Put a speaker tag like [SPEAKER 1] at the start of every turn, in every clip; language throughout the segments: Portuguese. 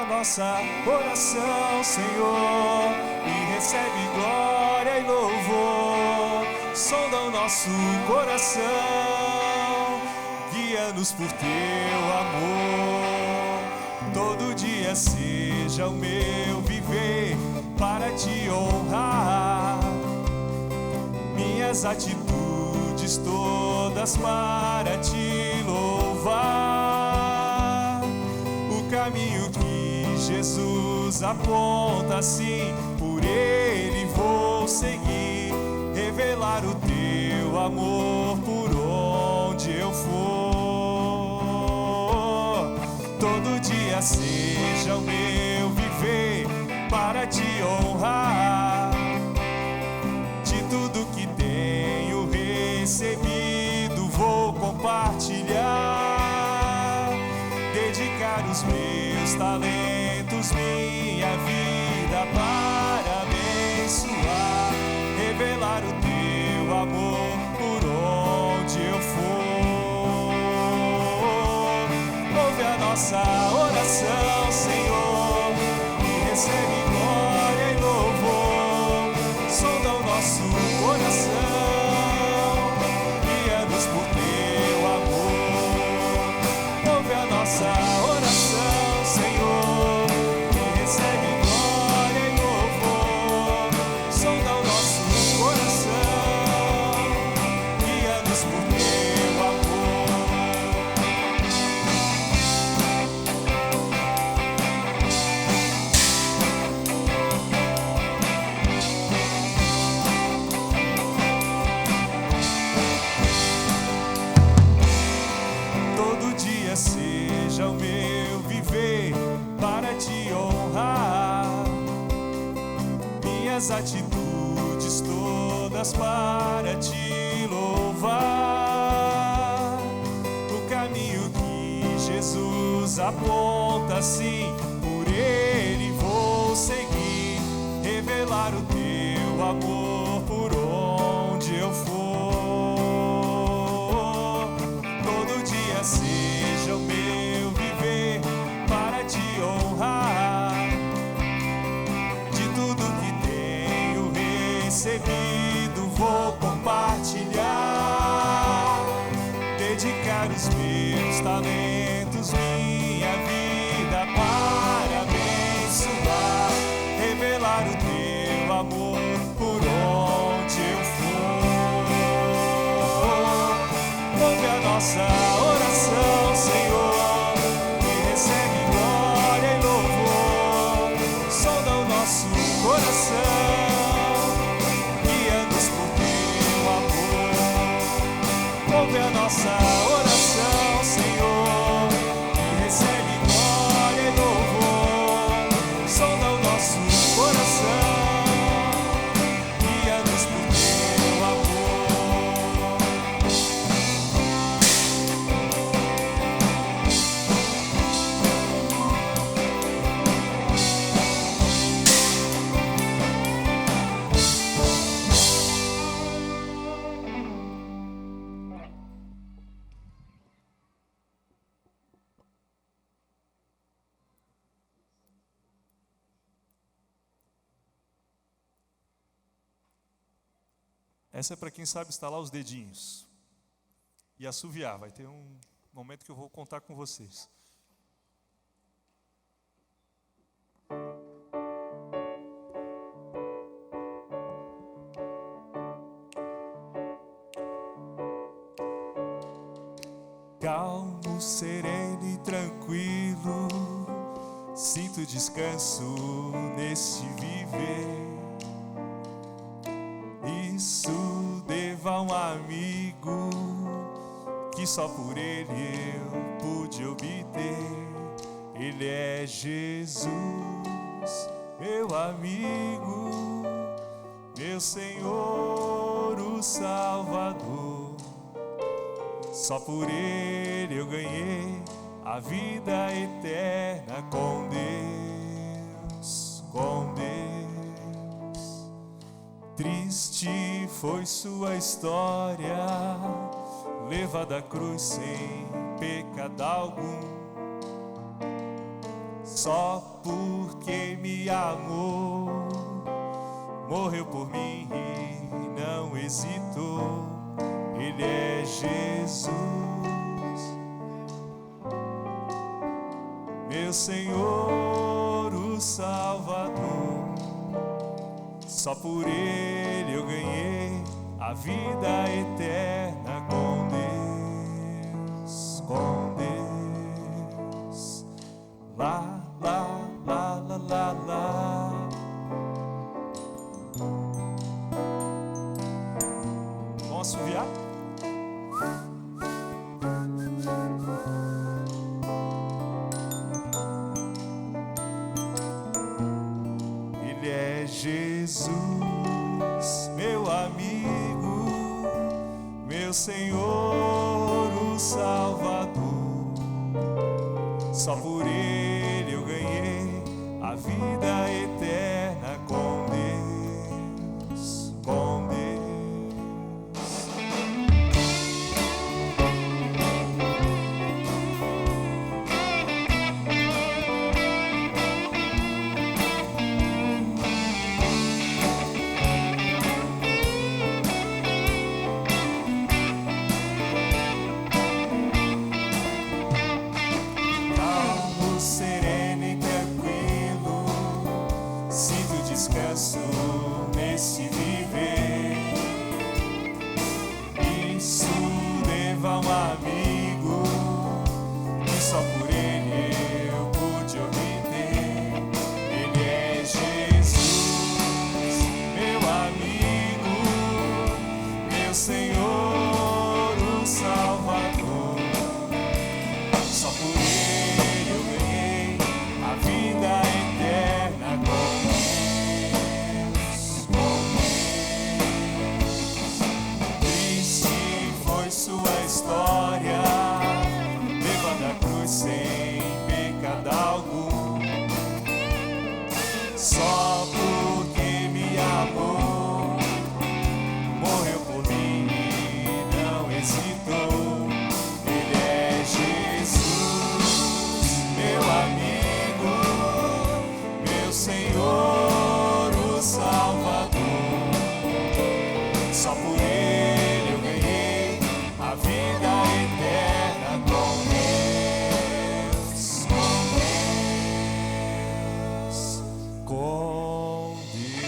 [SPEAKER 1] nossa oração, Senhor, e recebe glória e louvor. Sonda o nosso coração, guia-nos por teu amor. Todo dia seja o meu viver para te honrar, minhas atitudes todas para te louvar. O caminho que Jesus aponta, sim, por ele vou seguir, revelar o teu amor por onde eu for. Todo dia seja o meu viver para te honrar, de tudo que tenho recebido vou compartilhar, dedicar os meus talentos, minha vida para abençoar, revelar o teu amor por onde eu for. Ouve a nossa oração, Senhor, e recebe glória e louvor. Sonda o nosso coração, guia-nos por teu amor. Ouve a nossa oração, Senhor, e recebe glória e louvor. Sonda o nosso coração, guia-nos por teu amor. Todo dia seja o meu viver para te honrar, minhas atitudes todas para te louvar. O caminho que Jesus aponta, sim, por ele vou seguir, revelar o teu amor por onde eu for. Todo dia seja o meu viver para te honrar, de tudo que tenho recebido vou compartilhar, dedicar os meus talentos, minha vida para abençoar, revelar o teu amor por onde eu for. Ouve a nossa oração, Senhor, e recebe glória e louvor. Sonda o nosso coração, guia-nos por teu amor. Ouve a nossa oração, Senhor, e recebe glória e louvor. Sonda o nosso coração, guia-nos por teu amor. Essa é para quem sabe estalar os dedinhos e assoviar. Vai ter um momento que eu vou contar com vocês. Calmo, sereno e tranquilo, sinto descanso neste viver. Isso devo a um amigo que só por ele eu pude obter. Ele é Jesus, meu amigo, meu Senhor, o Salvador. Só por ele eu ganhei a vida eterna com Deus, com Deus. Triste foi sua história, levada à cruz sem pecado algum. só porque me amou, morreu por mim e não hesitou. Ele é Jesus, meu Senhor, o Salvador. Só por Ele eu ganhei a vida eterna com Deus, com Deus. Lá, lá, lá, lá, lá, lá. Vamos assoviar? Ele é Jesus, meu amigo, meu Senhor, o Salvador. Só por Ele eu ganhei a vida eterna com Deus, com Deus. Descanso nesse viver, isso deva a um amigo que só por Ele eu pude obter. Ele é Jesus, meu amigo, meu Senhor, o Salvador. Só por Ele eu ganhei a vida eterna com sua história, levando a cruz sem pecado algum, só porque me amou, morreu por mim e não hesitou. Ele é Jesus, meu amigo, meu Senhor, o Salvador. Só por Ele eu ganhei a vida eterna com Deus, com Deus.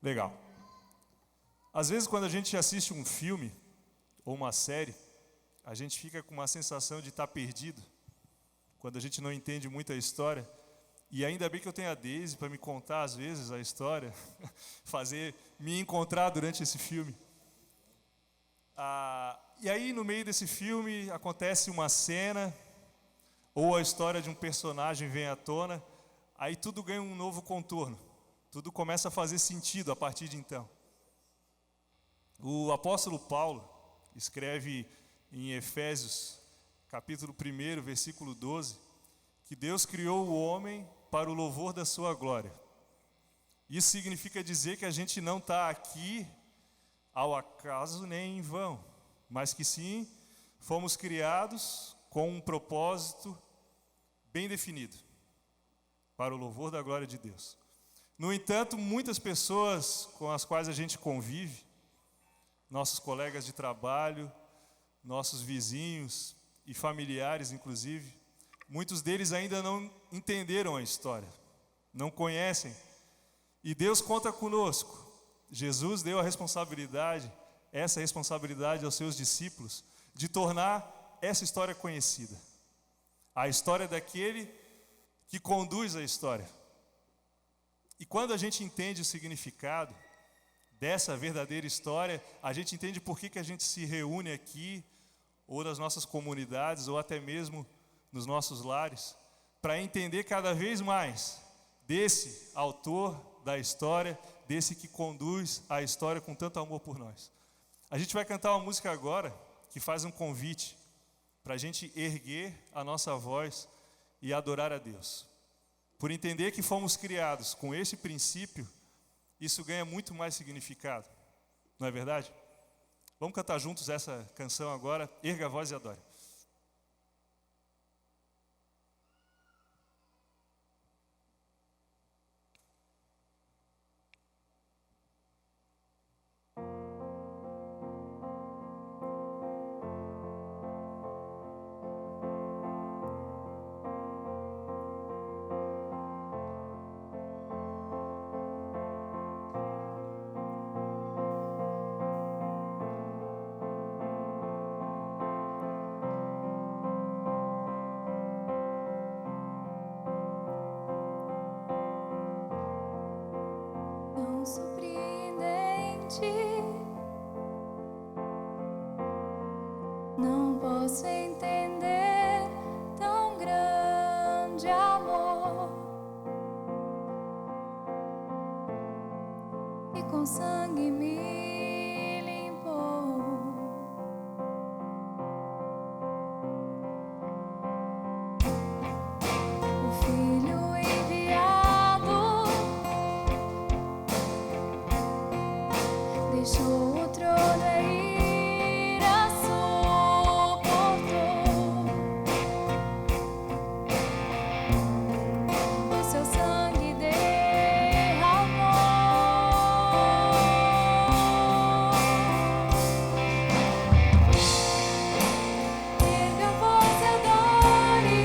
[SPEAKER 1] Legal. Às vezes quando a gente assiste um filme ou uma série, a gente fica com uma sensação de estar perdido, quando a gente não entende muito a história. E ainda bem que eu tenho a Daisy para me contar às vezes a história, fazer me encontrar durante esse filme. E aí no meio desse filme acontece uma cena, ou a história de um personagem vem à tona, aí tudo ganha um novo contorno, tudo começa a fazer sentido a partir de então. O apóstolo Paulo escreve em Efésios, capítulo 1, versículo 12, que Deus criou o homem para o louvor da sua glória. Isso significa dizer que a gente não está aqui ao acaso nem em vão, mas que sim, fomos criados com um propósito bem definido, para o louvor da glória de Deus. No entanto, muitas pessoas com as quais a gente convive, nossos colegas de trabalho, nossos vizinhos e familiares, inclusive, muitos deles ainda não entenderam a história, não conhecem. E Deus conta conosco. Jesus deu essa responsabilidade aos seus discípulos, de tornar essa história conhecida. A história daquele que conduz a história. E quando a gente entende o significado dessa verdadeira história, a gente entende por que a gente se reúne aqui, ou nas nossas comunidades, ou até mesmo nos nossos lares, para entender cada vez mais desse autor da história, desse que conduz a história com tanto amor por nós. A gente vai cantar uma música agora que faz um convite para a gente erguer a nossa voz e adorar a Deus. Por entender que fomos criados com esse princípio, isso ganha muito mais significado, não é verdade? Vamos cantar juntos essa canção agora. Erga a voz e adore.
[SPEAKER 2] Não posso entender tão grande amor, e com sangue me limpou. O Filho enviado deixou o trono e ira suportou. O seu sangue derramou. Erga a voz e adore,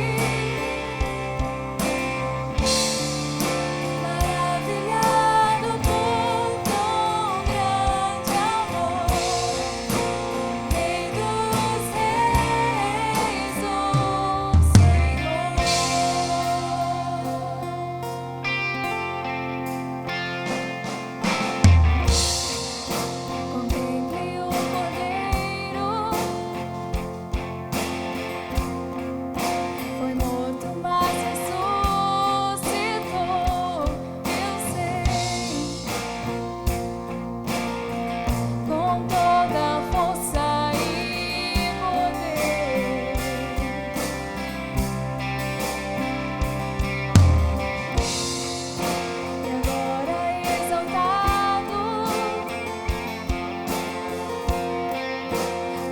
[SPEAKER 2] maravilhado por tão grande amor. Rei dos reis, o Senhor. Contemple o Cordeiro, foi morto, mas ressuscitou. Eu sei, com toda a força e poder. E agora exaltado,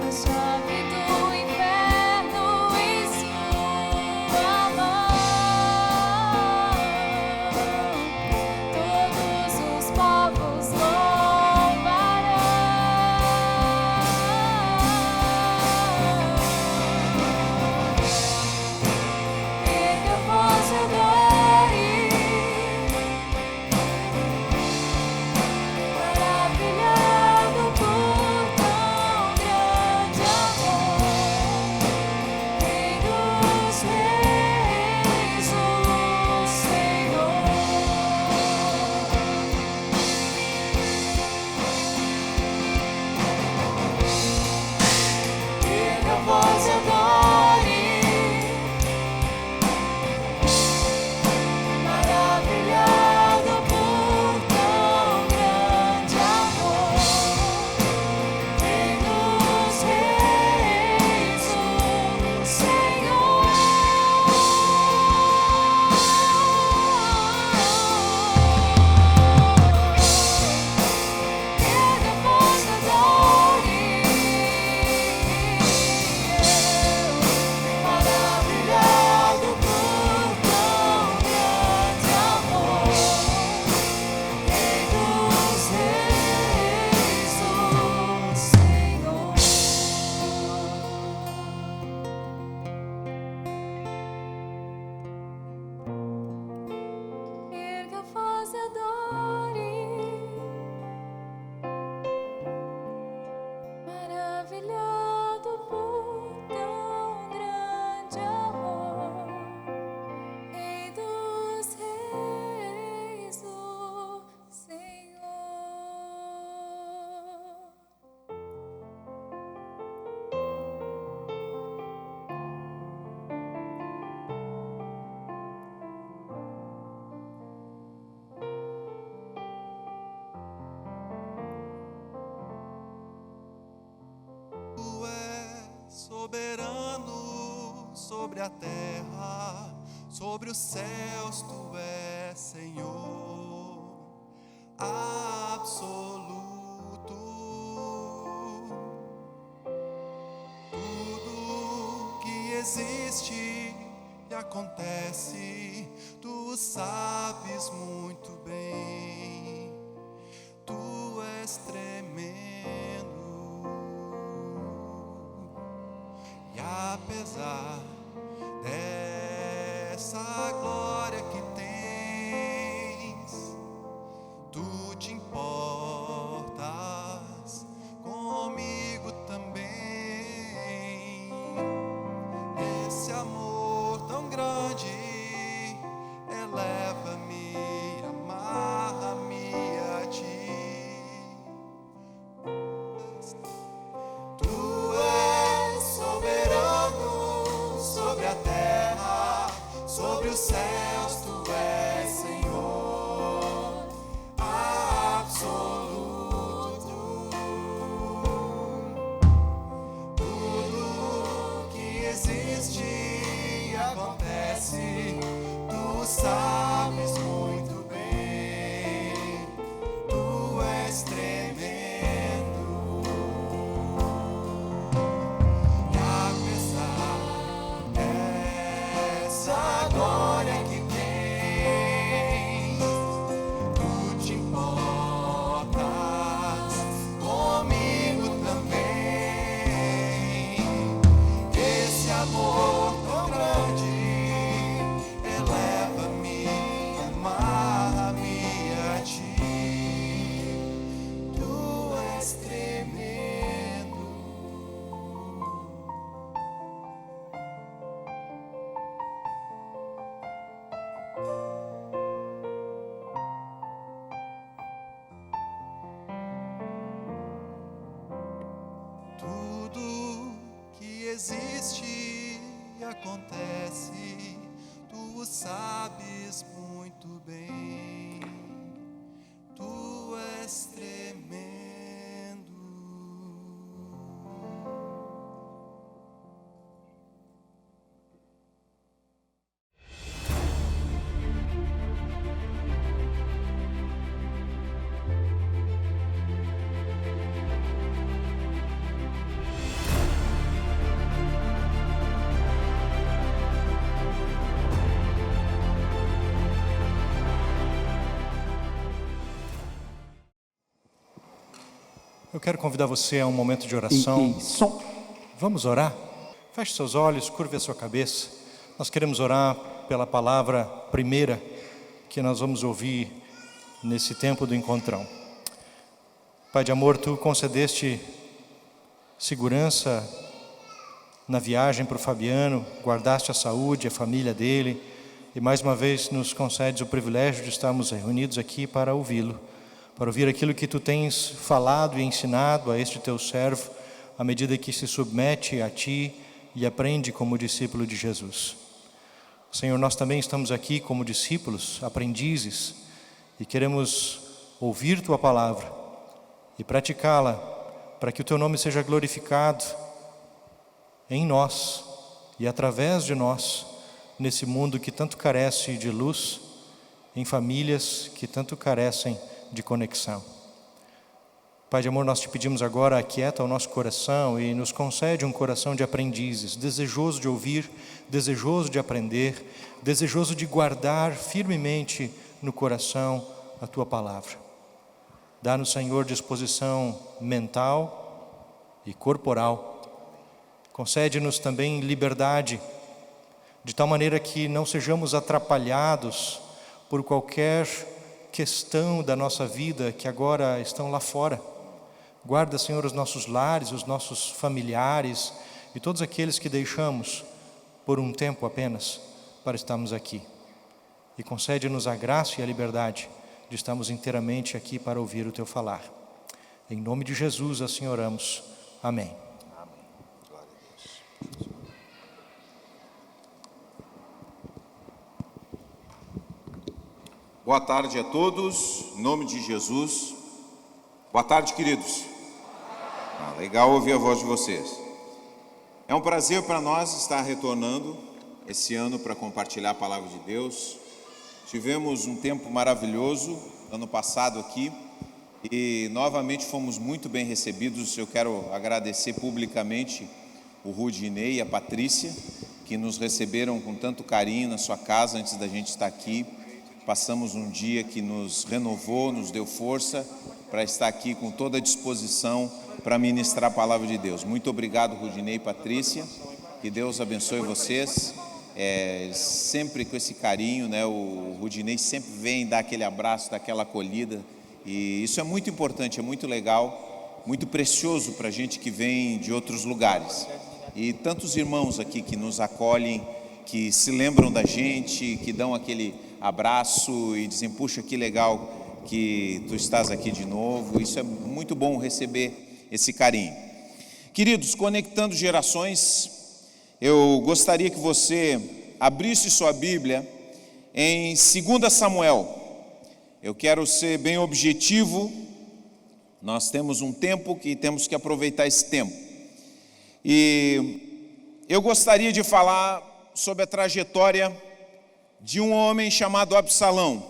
[SPEAKER 2] a chave do inferno em sua mão. Todos os povos louvarão. Erga a voz e adore, maravilhado por tão grande amor. Rei dos reis, o Senhor. Erga a voz e adore, maravilhado por tão grande amor. Rei dos reis, o Senhor. Erga a voz e adore, maravilhado por tão grande amor. Rei dos reis, o Senhor. Erga a voz e adore, maravilhado por tão grande amor. Rei dos reis, o Senhor.
[SPEAKER 3] Tu és soberano sobre a terra, sobre os céus, tu és Senhor absoluto. existe e acontece, tu sabes muito bem, tu és tremendo. E apesar dessa glória que tens, tu te importas comigo também. Esse amor tão grande eleva-me, amarra-me a ti. Tu és soberano sobre a terra, sobre os céus, tu és Senhor absoluto. Tudo que existe e acontece, tu sabes muito bem, tu és tremendo. E apesar dessa glória que tens, tu te importas comigo também. Esse amor tão grande eleva-me, amarra-me a ti. Tu és tremendo. Tudo que existe e acontece, tu sabes muito bem, tu és tremendo.
[SPEAKER 4] Eu quero convidar você a um momento de oração.
[SPEAKER 5] Som.
[SPEAKER 4] Vamos orar? Feche seus olhos, curve a sua cabeça. Nós queremos orar pela palavra primeira que nós vamos ouvir nesse tempo do encontrão. Pai de amor, tu concedeste segurança na viagem para o Fabiano, guardaste a saúde, a família dele, e mais uma vez nos concedes o privilégio de estarmos reunidos aqui para ouvi-lo, para ouvir aquilo que tu tens falado e ensinado a este teu servo, à medida que se submete a ti e aprende como discípulo de Jesus. Senhor, nós também estamos aqui como discípulos, aprendizes, e queremos ouvir tua palavra e praticá-la, para que o teu nome seja glorificado em nós e através de nós, nesse mundo que tanto carece de luz, em famílias que tanto carecem de conexão. Pai de amor, nós te pedimos agora, aquieta o nosso coração e nos concede um coração de aprendizes, desejoso de ouvir, desejoso de aprender, desejoso de guardar firmemente no coração a tua palavra. Dá-nos, Senhor, disposição mental e corporal. Concede-nos também liberdade, de tal maneira que não sejamos atrapalhados por qualquer questão da nossa vida que agora estão lá fora. Guarda, Senhor, os nossos lares, os nossos familiares e todos aqueles que deixamos por um tempo apenas para estarmos aqui. E concede-nos a graça e a liberdade de estarmos inteiramente aqui para ouvir o teu falar. Em nome de Jesus assim oramos. Amém.
[SPEAKER 6] Boa tarde a todos, em nome de Jesus. Boa tarde, queridos. Legal ouvir a voz de vocês. É um prazer para nós estar retornando esse ano para compartilhar a palavra de Deus. Tivemos um tempo maravilhoso ano passado aqui e novamente fomos muito bem recebidos. Eu quero agradecer publicamente o Rudinei e a Patrícia que nos receberam com tanto carinho na sua casa antes da gente estar aqui. Passamos um dia que nos renovou, nos deu força para estar aqui com toda a disposição para ministrar a palavra de Deus. Muito obrigado, Rudinei e Patrícia, que Deus abençoe vocês. Sempre com esse carinho, né? O Rudinei sempre vem dar aquele abraço, dar aquela acolhida, e isso é muito importante, é muito legal, muito precioso para a gente que vem de outros lugares. E tantos irmãos aqui que nos acolhem, que se lembram da gente, que dão aquele abraço e dizem: puxa, que legal que tu estás aqui de novo. Isso é muito bom, receber esse carinho. Queridos, conectando gerações, eu gostaria que você abrisse sua Bíblia em 2 Samuel. Eu quero ser bem objetivo. Nós temos um tempo que temos que aproveitar esse tempo. E eu gostaria de falar sobre a trajetória de um homem chamado Absalão,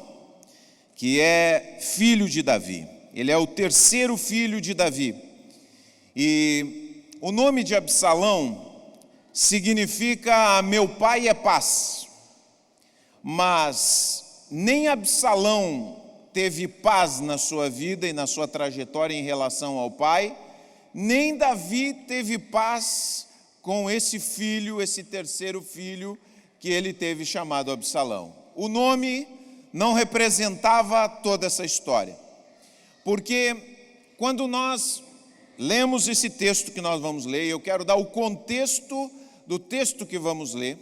[SPEAKER 6] que é filho de Davi. Ele é o terceiro filho de Davi. E o nome de Absalão significa meu pai é paz. Mas nem Absalão teve paz na sua vida e na sua trajetória em relação ao pai, nem Davi teve paz com esse filho, esse terceiro filho que ele teve, chamado Absalão. O nome não representava toda essa história, porque quando nós lemos esse texto que nós vamos ler, eu quero dar o contexto do texto que vamos ler.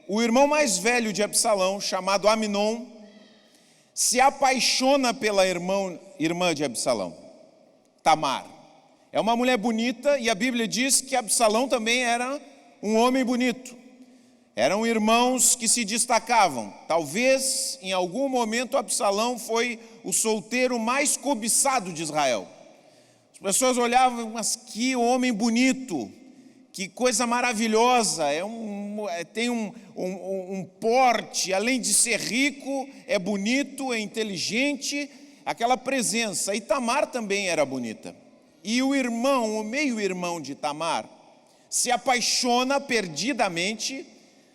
[SPEAKER 6] O irmão mais velho de Absalão, chamado Amnon, se apaixona pela irmã de Absalão, Tamar. É uma mulher bonita, e a Bíblia diz que Absalão também era um homem bonito. Eram irmãos que se destacavam. Talvez, em algum momento, Absalão foi o solteiro mais cobiçado de Israel. As pessoas olhavam: mas que homem bonito, que coisa maravilhosa, tem um porte, além de ser rico, é bonito, é inteligente, aquela presença. E Tamar também era bonita. E o meio-irmão de Tamar, se apaixona perdidamente,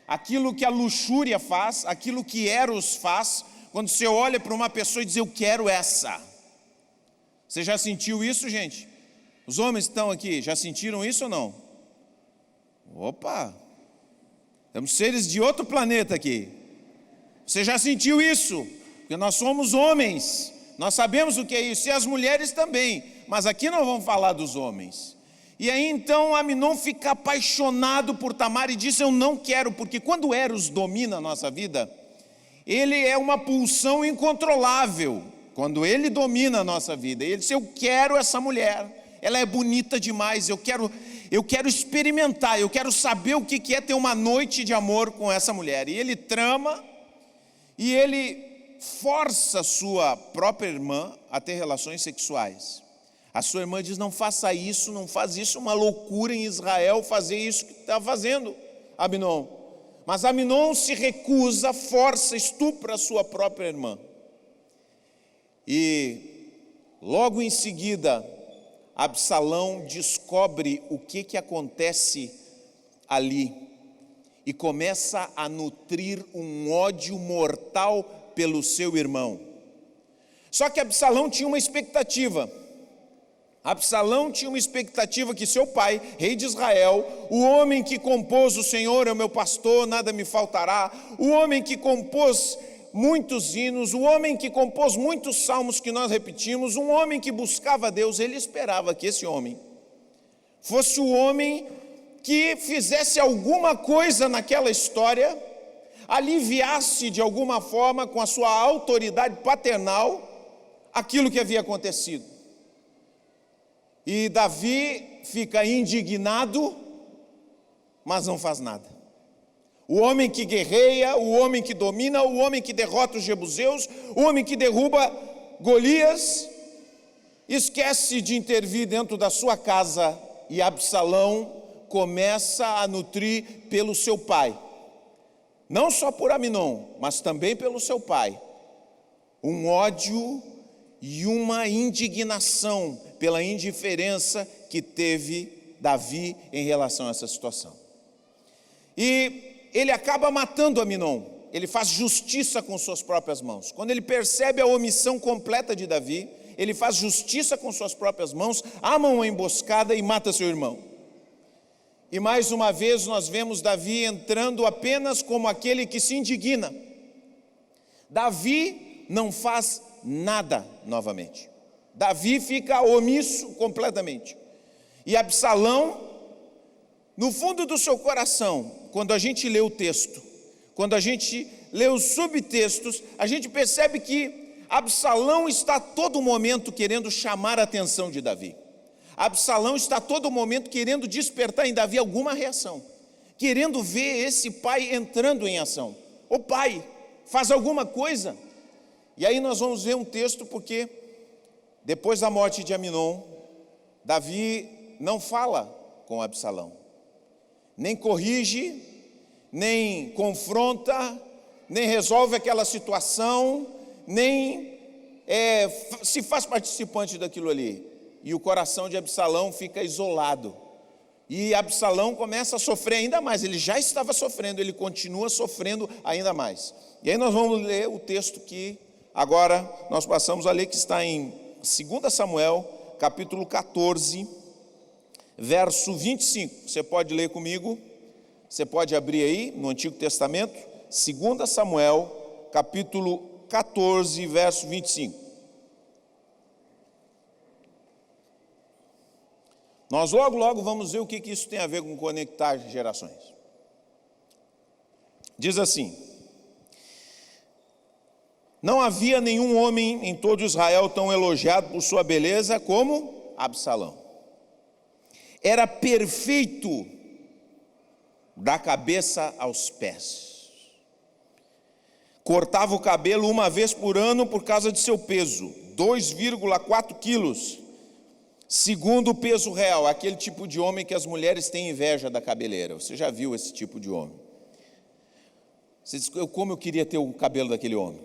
[SPEAKER 6] aquilo que a luxúria faz, aquilo que Eros faz, quando você olha para uma pessoa e diz: eu quero essa. Você já sentiu isso, gente? Os homens que estão aqui, já sentiram isso ou não? Opa! Temos seres de outro planeta aqui. Você já sentiu isso? Porque nós somos homens, nós sabemos o que é isso, e as mulheres também, mas aqui não vamos falar dos homens. E aí então Amnon fica apaixonado por Tamar e diz: eu não quero, porque quando Eros domina a nossa vida, ele é uma pulsão incontrolável. Quando ele domina a nossa vida, ele diz: eu quero essa mulher, ela é bonita demais, eu quero experimentar, eu quero saber o que é ter uma noite de amor com essa mulher. E ele trama, e ele força a sua própria irmã a ter relações sexuais. A sua irmã diz: não faça isso, não faz isso, uma loucura em Israel fazer isso que está fazendo, Amnon. Mas Amnon se recusa, força, estupra a sua própria irmã. E logo em seguida, Absalão descobre o que acontece ali e começa a nutrir um ódio mortal pelo seu irmão. Só que Absalão tinha uma expectativa. Absalão tinha uma expectativa que seu pai, rei de Israel, o homem que compôs "O Senhor é o meu pastor, nada me faltará", o homem que compôs muitos hinos, o homem que compôs muitos salmos que nós repetimos, um homem que buscava a Deus, ele esperava que esse homem fosse o homem que fizesse alguma coisa naquela história, aliviasse de alguma forma com a sua autoridade paternal aquilo que havia acontecido. E Davi fica indignado, mas não faz nada. O homem que guerreia, o homem que domina, o homem que derrota os jebuseus, o homem que derruba Golias, esquece de intervir dentro da sua casa, e Absalão começa a nutrir pelo seu pai, não só por Amnon, mas também pelo seu pai, um ódio e uma indignação pela indiferença que teve Davi em relação a essa situação. E ele acaba matando Aminon. Ele faz justiça com suas próprias mãos. Quando ele percebe a omissão completa de Davi, ele faz justiça com suas próprias mãos, arma uma emboscada e mata seu irmão. E mais uma vez nós vemos Davi entrando apenas como aquele que se indigna. Davi não faz nada novamente. Davi fica omisso completamente. E Absalão, no fundo do seu coração, quando a gente lê o texto, quando a gente lê os subtextos, a gente percebe que Absalão está a todo momento querendo chamar a atenção de Davi. Absalão está a todo momento querendo despertar em Davi alguma reação, querendo ver esse pai entrando em ação. Ô pai, faz alguma coisa. E aí nós vamos ver um texto, porque depois da morte de Aminon, Davi não fala com Absalão, nem corrige, nem confronta, nem resolve aquela situação, nem se faz participante daquilo ali. E o coração de Absalão fica isolado. E Absalão começa a sofrer ainda mais. Ele já estava sofrendo, ele continua sofrendo ainda mais. E aí nós vamos ler o texto que agora nós passamos a ler, que está em 2 Samuel, capítulo 14, verso 25. Você pode ler comigo? Você pode abrir aí no Antigo Testamento, 2 Samuel, capítulo 14, verso 25. Nós logo vamos ver o que isso tem a ver com conectar gerações. Diz assim: não havia nenhum homem em todo Israel tão elogiado por sua beleza como Absalão. Era perfeito da cabeça aos pés. Cortava o cabelo uma vez por ano por causa de seu peso, 2,4 quilos, segundo o peso real, aquele tipo de homem que as mulheres têm inveja da cabeleira. Você já viu esse tipo de homem? Você diz, como eu queria ter o cabelo daquele homem.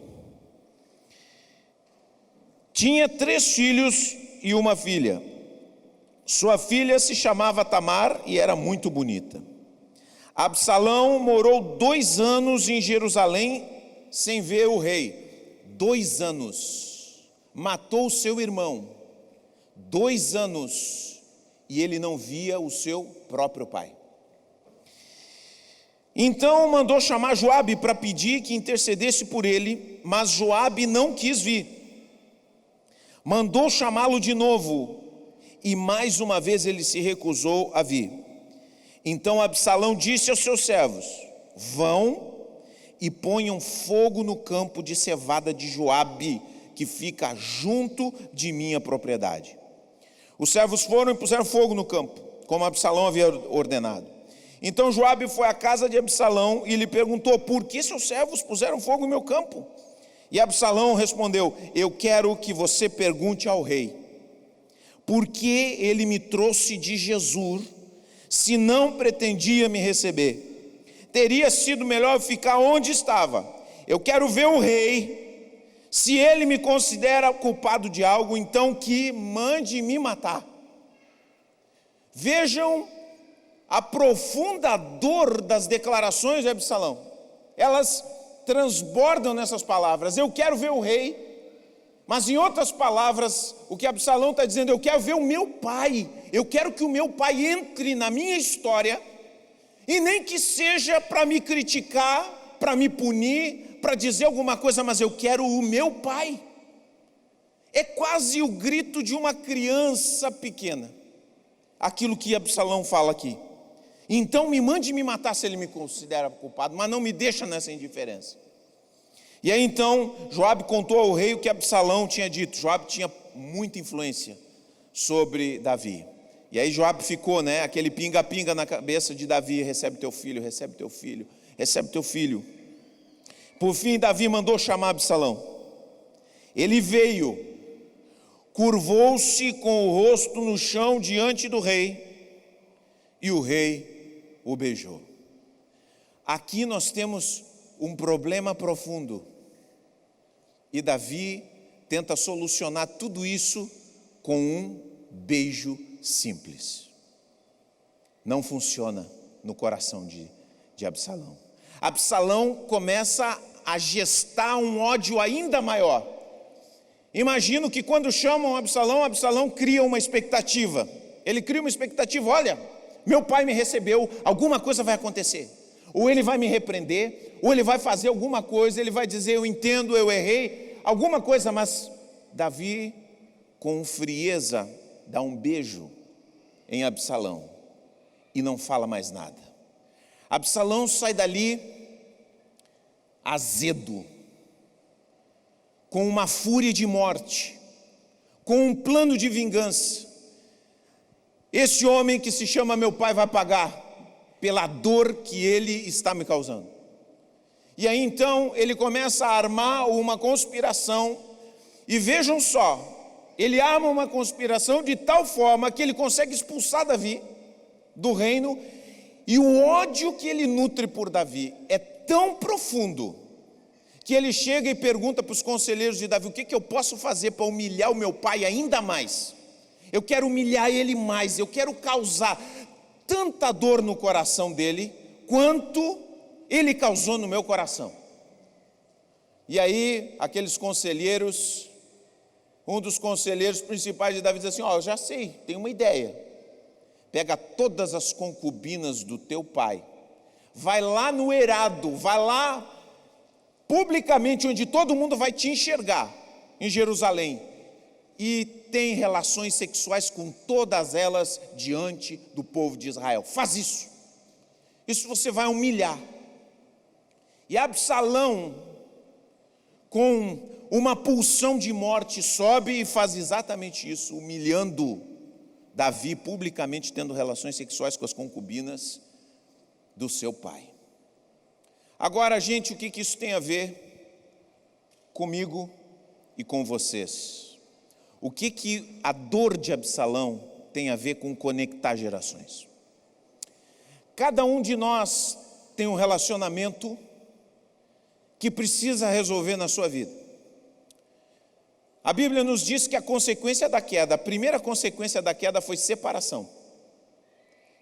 [SPEAKER 6] Tinha 3 filhos e uma filha. Sua filha se chamava Tamar e era muito bonita. Absalão morou 2 anos em Jerusalém sem ver o rei. 2 anos. Matou o seu irmão. 2 anos. E ele não via o seu próprio pai. Então mandou chamar Joabe para pedir que intercedesse por ele, mas Joabe não quis vir. Mandou chamá-lo de novo, e mais uma vez ele se recusou a vir. Então Absalão disse aos seus servos: vão e ponham fogo no campo de cevada de Joabe, que fica junto de minha propriedade. Os servos foram e puseram fogo no campo, como Absalão havia ordenado. Então Joabe foi à casa de Absalão e lhe perguntou: por que seus servos puseram fogo no meu campo? E Absalão respondeu: eu quero que você pergunte ao rei, por que ele me trouxe de Jesur, se não pretendia me receber? Teria sido melhor ficar onde estava. Eu quero ver o rei. Se ele me considera culpado de algo, então que mande me matar. Vejam a profunda dor das declarações de Absalão. Elas transbordam nessas palavras: eu quero ver o rei. Mas em outras palavras, o que Absalão está dizendo: eu quero ver o meu pai. Eu quero que o meu pai entre na minha história, e nem que seja para me criticar, para me punir, para dizer alguma coisa, mas eu quero o meu pai. É quase o grito de uma criança pequena, aquilo que Absalão fala aqui. Então me mande me matar se ele me considera culpado, mas não me deixa nessa indiferença. E aí então Joabe contou ao rei o que Absalão tinha dito. Joabe tinha muita influência sobre Davi. E aí Joabe ficou, aquele pinga-pinga na cabeça de Davi: recebe teu filho, recebe teu filho, recebe teu filho. Por fim Davi mandou chamar Absalão. Ele veio, curvou-se com o rosto no chão diante do rei, e o rei o beijou. Aqui nós temos um problema profundo, e Davi tenta solucionar tudo isso com um beijo simples. Não funciona no coração de Absalão. Absalão começa a gestar um ódio ainda maior. Imagino que quando chamam Absalão, Absalão cria uma expectativa. Ele cria uma expectativa: olha, meu pai me recebeu, alguma coisa vai acontecer. Ou ele vai me repreender, ou ele vai fazer alguma coisa, ele vai dizer: eu entendo, eu errei, alguma coisa. Mas Davi, com frieza, dá um beijo em Absalão e não fala mais nada. Absalão sai dali azedo, com uma fúria de morte, com um plano de vingança. Esse homem que se chama meu pai vai pagar pela dor que ele está me causando. E aí então ele começa a armar uma conspiração, e vejam só, ele arma uma conspiração de tal forma que ele consegue expulsar Davi do reino, e o ódio que ele nutre por Davi é tão profundo, que ele chega e pergunta para os conselheiros de Davi: o que eu posso fazer para humilhar o meu pai ainda mais? Eu quero humilhar ele mais, eu quero causar tanta dor no coração dele, quanto ele causou no meu coração. E aí, aqueles conselheiros, um dos conselheiros principais de Davi diz assim: eu já sei, tenho uma ideia. Pega todas as concubinas do teu pai, vai lá no eirado, vai lá publicamente, onde todo mundo vai te enxergar, em Jerusalém, e tem relações sexuais com todas elas diante do povo de Israel. Faz isso. Isso você vai humilhar. E Absalão, com uma pulsão de morte, sobe e faz exatamente isso, humilhando Davi publicamente, tendo relações sexuais com as concubinas do seu pai. Agora, gente, o que isso tem a ver comigo e com vocês? O que a dor de Absalão tem a ver com conectar gerações? Cada um de nós tem um relacionamento que precisa resolver na sua vida. A Bíblia nos diz que a consequência da queda, a primeira consequência da queda foi separação.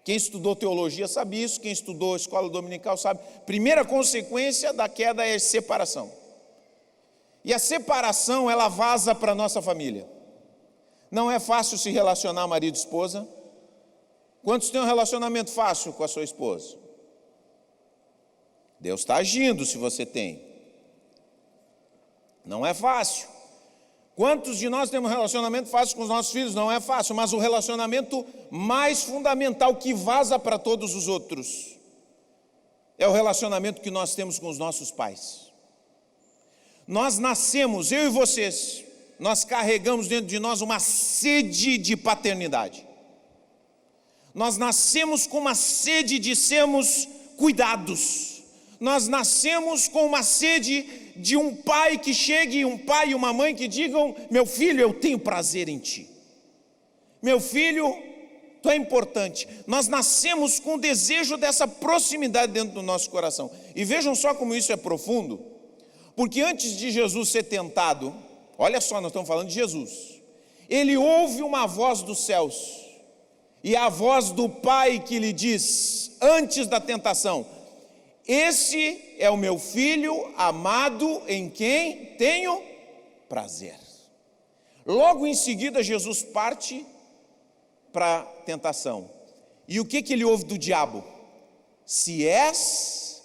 [SPEAKER 6] Quem estudou teologia sabe isso, quem estudou escola dominical sabe. Primeira consequência da queda é separação. E a separação, ela vaza para a nossa família. Não é fácil se relacionar marido e esposa. Quantos têm um relacionamento fácil com a sua esposa? Deus está agindo se você tem. Não é fácil. Quantos de nós temos um relacionamento fácil com os nossos filhos? Não é fácil, mas o relacionamento mais fundamental que vaza para todos os outros é o relacionamento que nós temos com os nossos pais. Nós nascemos, eu e vocês, nós carregamos dentro de nós uma sede de paternidade. Nós nascemos com uma sede de sermos cuidados. Nós nascemos com uma sede de um pai que chegue, um pai e uma mãe que digam: meu filho, eu tenho prazer em ti. Meu filho, tu é importante. Nós nascemos com o desejo dessa proximidade dentro do nosso coração. E vejam só como isso é profundo, porque antes de Jesus ser tentado, olha só, nós estamos falando de Jesus. Ele ouve uma voz dos céus, e a voz do Pai que lhe diz, antes da tentação: esse é o meu filho amado, em quem tenho prazer. Logo em seguida, Jesus parte para a tentação. E o que ele ouve do diabo? Se és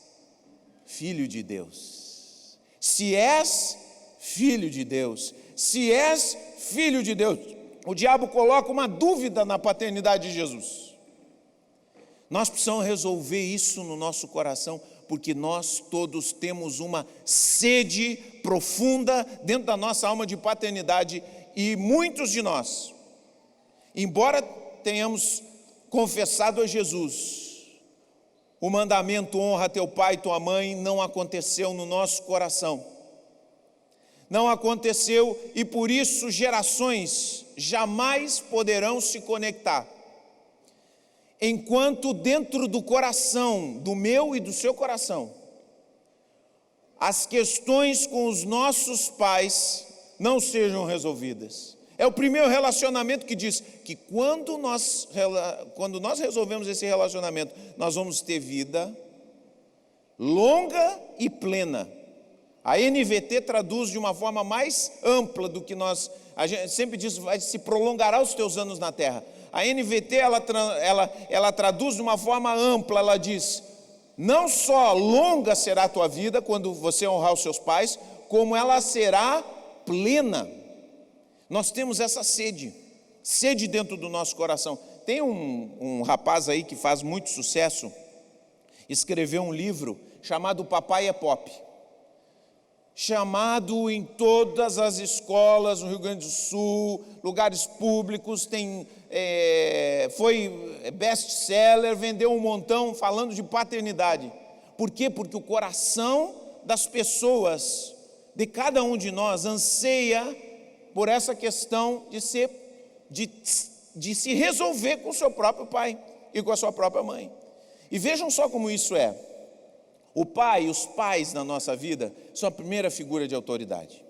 [SPEAKER 6] filho de Deus. Se és filho de Deus. Se és filho de Deus. O diabo coloca uma dúvida na paternidade de Jesus. Nós precisamos resolver isso no nosso coração, porque nós todos temos uma sede profunda dentro da nossa alma de paternidade, e muitos de nós, embora tenhamos confessado a Jesus, o mandamento honra teu pai e tua mãe não aconteceu no nosso coração. Não aconteceu, e por isso gerações jamais poderão se conectar, enquanto dentro do coração, do meu e do seu coração, as questões com os nossos pais não sejam resolvidas. É o primeiro relacionamento que diz que quando nós resolvemos esse relacionamento, nós vamos ter vida longa e plena. A NVT traduz de uma forma mais ampla do que a gente sempre diz, se prolongará os teus anos na terra. A NVT, ela traduz de uma forma ampla, ela diz, não só longa será a tua vida quando você honrar os seus pais, como ela será plena. Nós temos essa sede dentro do nosso coração. Tem um rapaz aí que faz muito sucesso, escreveu um livro chamado Papai é Pop, chamado em todas as escolas no Rio Grande do Sul, lugares públicos, foi best-seller, vendeu um montão falando de paternidade. Por quê? Porque o coração das pessoas, de cada um de nós, anseia por essa questão de se resolver com o seu próprio pai e com a sua própria mãe. E vejam só como isso é. O pai, os pais na nossa vida são a primeira figura de autoridade.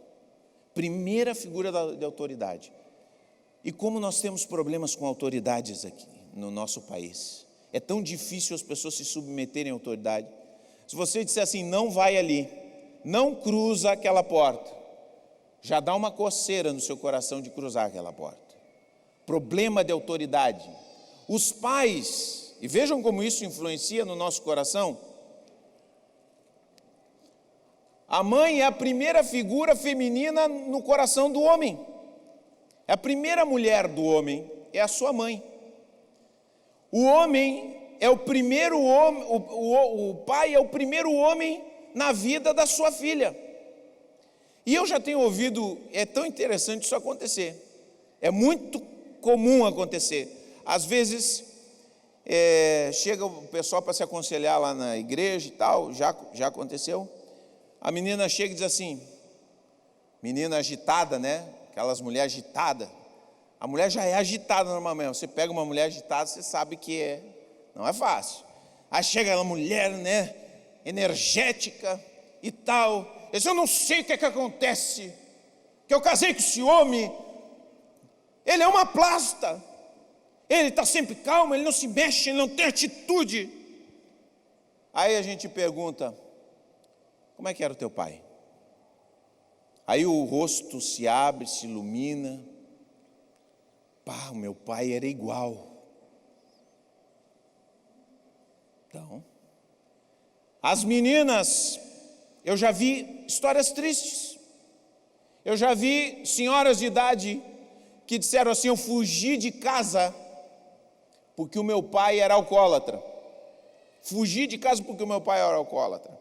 [SPEAKER 6] Primeira figura de autoridade. E como nós temos problemas com autoridades aqui no nosso país. É tão difícil as pessoas se submeterem à autoridade. Se você disser assim, não vai ali, não cruza aquela porta, já dá uma coceira no seu coração de cruzar aquela porta. Problema de autoridade. Os pais, e vejam como isso influencia no nosso coração. A mãe é a primeira figura feminina no coração do homem. A primeira mulher do homem é a sua mãe. O homem é o primeiro homem, o pai é o primeiro homem na vida da sua filha. E eu já tenho ouvido, é tão interessante isso acontecer. É muito comum acontecer. Às vezes, chega o pessoal para se aconselhar lá na igreja e tal, já aconteceu. A menina chega e diz assim, menina agitada, né? Aquelas mulheres agitadas. A mulher já é agitada normalmente. Você pega uma mulher agitada, você sabe que não é fácil. Aí chega uma mulher, né? Energética e tal. Diz, eu não sei o que acontece. Que eu casei com esse homem. Ele é uma plasta. Ele está sempre calmo, ele não se mexe, ele não tem atitude. Aí a gente pergunta, como é que era o teu pai? Aí o rosto se abre, se ilumina. Pá, o meu pai era igual. Então, as meninas, eu já vi histórias tristes. Eu já vi senhoras de idade que disseram assim, eu fugi de casa porque o meu pai era alcoólatra. Fugi de casa porque o meu pai era alcoólatra.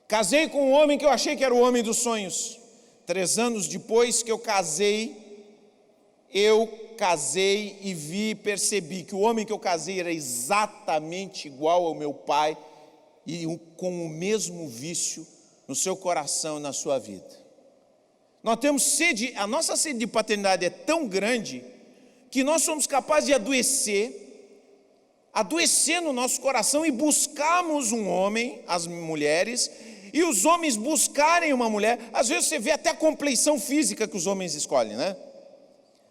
[SPEAKER 6] Casei com um homem que eu achei que era o homem dos sonhos. 3 anos depois que eu casei e percebi que o homem que eu casei era exatamente igual ao meu pai e com o mesmo vício no seu coração e na sua vida. Nós temos sede, a nossa sede de paternidade é tão grande que nós somos capazes de adoecer no nosso coração e buscarmos um homem, as mulheres, e os homens buscarem uma mulher. Às vezes você vê até a compleição física que os homens escolhem, né?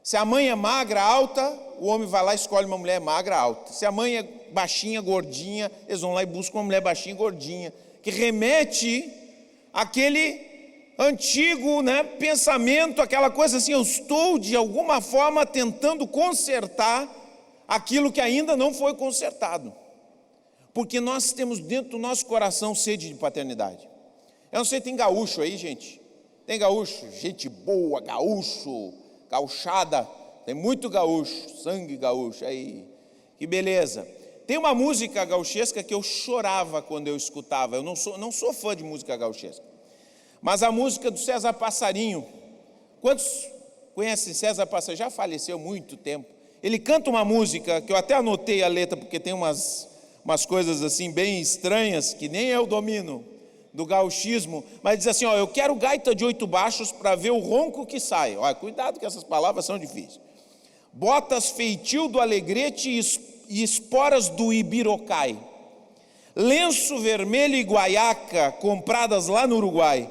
[SPEAKER 6] Se a mãe é magra, alta, o homem vai lá e escolhe uma mulher magra, alta. Se a mãe é baixinha, gordinha, eles vão lá e buscam uma mulher baixinha e gordinha, que remete àquele antigo, né, pensamento, aquela coisa assim, eu estou de alguma forma tentando consertar aquilo que ainda não foi consertado. Porque nós temos dentro do nosso coração sede de paternidade. Eu não sei, tem gaúcho aí, gente? Tem gaúcho? Gente boa, gaúcho, gauchada. Tem muito gaúcho, sangue gaúcho aí. Que beleza. Tem uma música gauchesca que eu chorava quando eu escutava. Eu não sou fã de música gauchesca. Mas a música do César Passarinho. Quantos conhecem César Passarinho? Já faleceu há muito tempo. Ele canta uma música que eu até anotei a letra, porque tem umas coisas assim bem estranhas, que nem eu domino, do gauchismo, mas diz assim, ó, eu quero gaita de 8 baixos para ver o ronco que sai. Olha, cuidado que essas palavras são difíceis. Botas feitio do alegrete e esporas do ibirocai. Lenço vermelho e guaiaca compradas lá no Uruguai,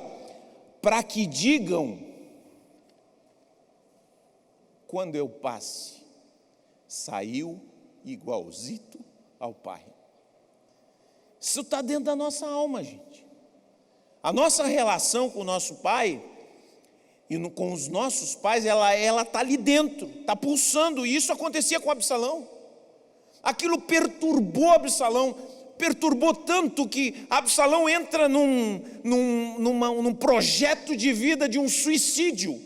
[SPEAKER 6] para que digam, quando eu passe, saiu igualzito ao pai.
[SPEAKER 5] Isso está dentro da nossa alma, gente. A nossa relação com o nosso pai e com os nossos pais, ela está ali dentro, está pulsando. E isso acontecia com Absalão. Aquilo perturbou Absalão, perturbou tanto que Absalão entra num projeto de vida de um suicídio.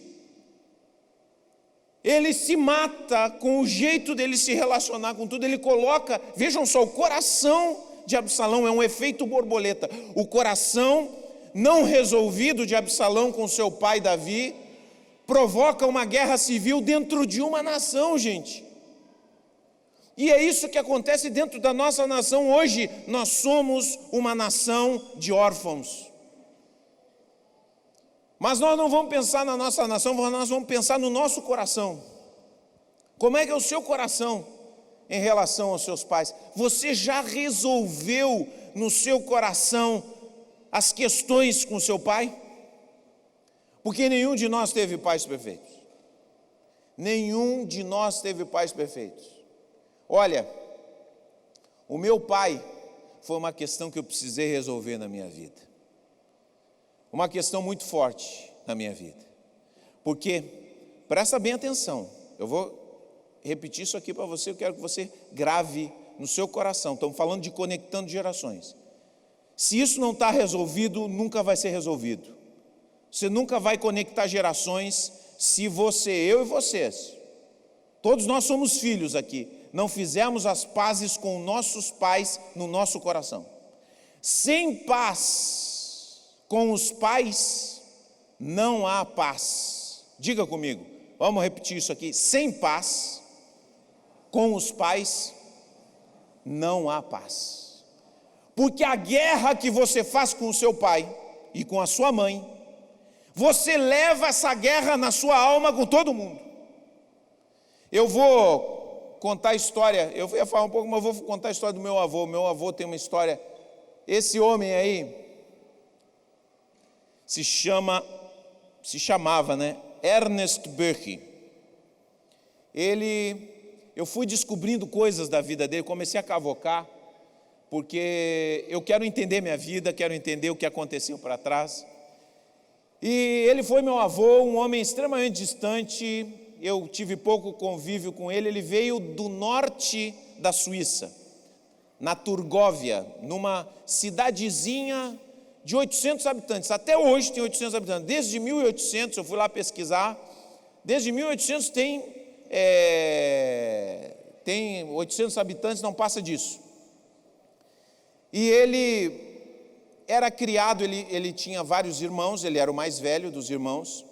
[SPEAKER 5] Ele se mata com o jeito dele se relacionar com tudo. Ele coloca, vejam só, o coração de Absalão é um efeito borboleta. O coração não resolvido de Absalão com seu pai Davi provoca uma guerra civil dentro de uma nação, gente. E é isso que acontece dentro da nossa nação hoje. Nós somos uma nação de órfãos. Mas nós não vamos pensar na nossa nação, nós vamos pensar no nosso coração. Como é que é o seu coração em relação aos seus pais? Você já resolveu no seu coração as questões com seu pai? Porque nenhum de nós teve pais perfeitos. Nenhum de nós teve pais perfeitos. Olha, o meu pai foi uma questão que eu precisei resolver na minha vida. Uma questão muito forte na minha vida. Porque, presta bem atenção, eu vou repetir isso aqui para você, eu quero que você grave no seu coração. Estamos falando de conectando gerações. Se isso não está resolvido, nunca vai ser resolvido. Você nunca vai conectar gerações se você, eu e vocês, todos nós somos filhos aqui, não fizermos as pazes com nossos pais no nosso coração. Sem paz com os pais, não há paz. Diga comigo, vamos repetir isso aqui. Sem paz com os pais, não há paz. Porque a guerra que você faz com o seu pai e com a sua mãe, você leva essa guerra na sua alma com todo mundo. Eu vou contar a história, eu ia falar um pouco, mas eu vou contar a história do meu avô. Meu avô tem uma história. Esse homem aí se chamava, Ernest Böcki. Eu fui descobrindo coisas da vida dele, comecei a cavocar, porque eu quero entender minha vida, quero entender o que aconteceu para trás. E ele foi meu avô, um homem extremamente distante, eu tive pouco convívio com ele. Ele veio do norte da Suíça, na Turgóvia, numa cidadezinha de 800 habitantes, até hoje tem 800 habitantes, desde 1800, eu fui lá pesquisar, desde 1800 tem 800 habitantes, não passa disso. E ele era criado, ele tinha vários irmãos, ele era o mais velho dos irmãos,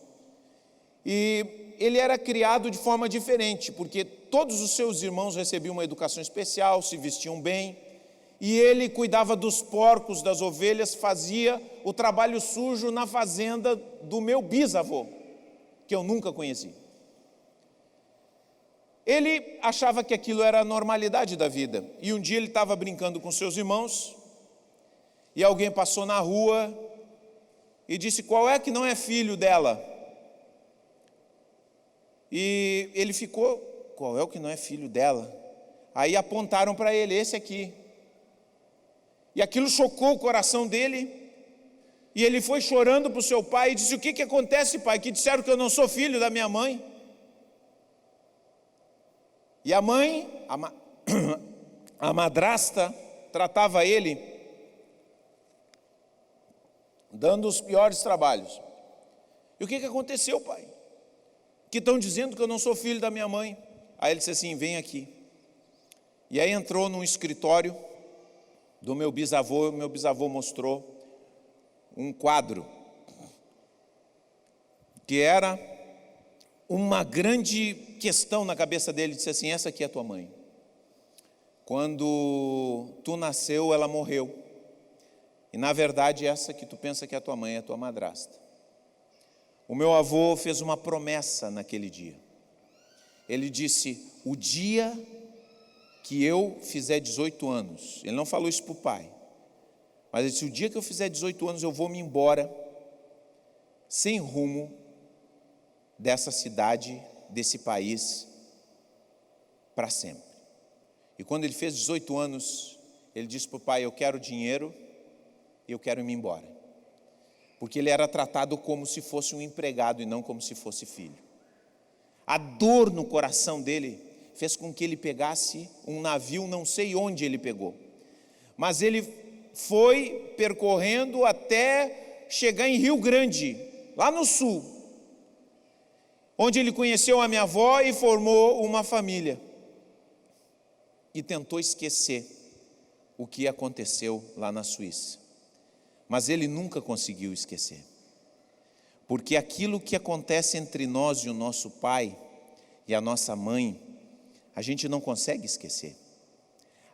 [SPEAKER 5] e ele era criado de forma diferente, porque todos os seus irmãos recebiam uma educação especial, se vestiam bem, e ele cuidava dos porcos, das ovelhas, fazia o trabalho sujo na fazenda do meu bisavô, que eu nunca conheci. Ele achava que aquilo era a normalidade da vida, e um dia ele estava brincando com seus irmãos, e alguém passou na rua e disse: qual é que não é filho dela? E ele ficou: qual é o que não é filho dela? Aí apontaram para ele: esse aqui. E aquilo chocou o coração dele, e ele foi chorando para o seu pai e disse: o que acontece, pai? Que disseram que eu não sou filho da minha mãe. E a mãe, a madrasta, tratava ele dando os piores trabalhos. E o que aconteceu, pai? Que estão dizendo que eu não sou filho da minha mãe. Aí ele disse assim: vem aqui. E aí entrou num escritório do meu bisavô mostrou um quadro que era uma grande questão na cabeça dele. Disse assim: essa aqui é a tua mãe. Quando tu nasceu, ela morreu. E na verdade essa que tu pensa que é a tua mãe é a tua madrasta. O meu avô fez uma promessa naquele dia. Ele disse: o dia que eu fizer 18 anos, ele não falou isso para o pai, mas ele disse: o dia que eu fizer 18 anos eu vou me embora, sem rumo, dessa cidade, desse país, para sempre. E quando ele fez 18 anos, ele disse para o pai: eu quero dinheiro e eu quero ir embora. Porque ele era tratado como se fosse um empregado e não como se fosse filho. A dor no coração dele fez com que ele pegasse um navio, não sei onde ele pegou, mas ele foi percorrendo até chegar em Rio Grande, lá no sul, onde ele conheceu a minha avó e formou uma família. E tentou esquecer o que aconteceu lá na Suíça. Mas ele nunca conseguiu esquecer. Porque aquilo que acontece entre nós e o nosso pai e a nossa mãe, a gente não consegue esquecer.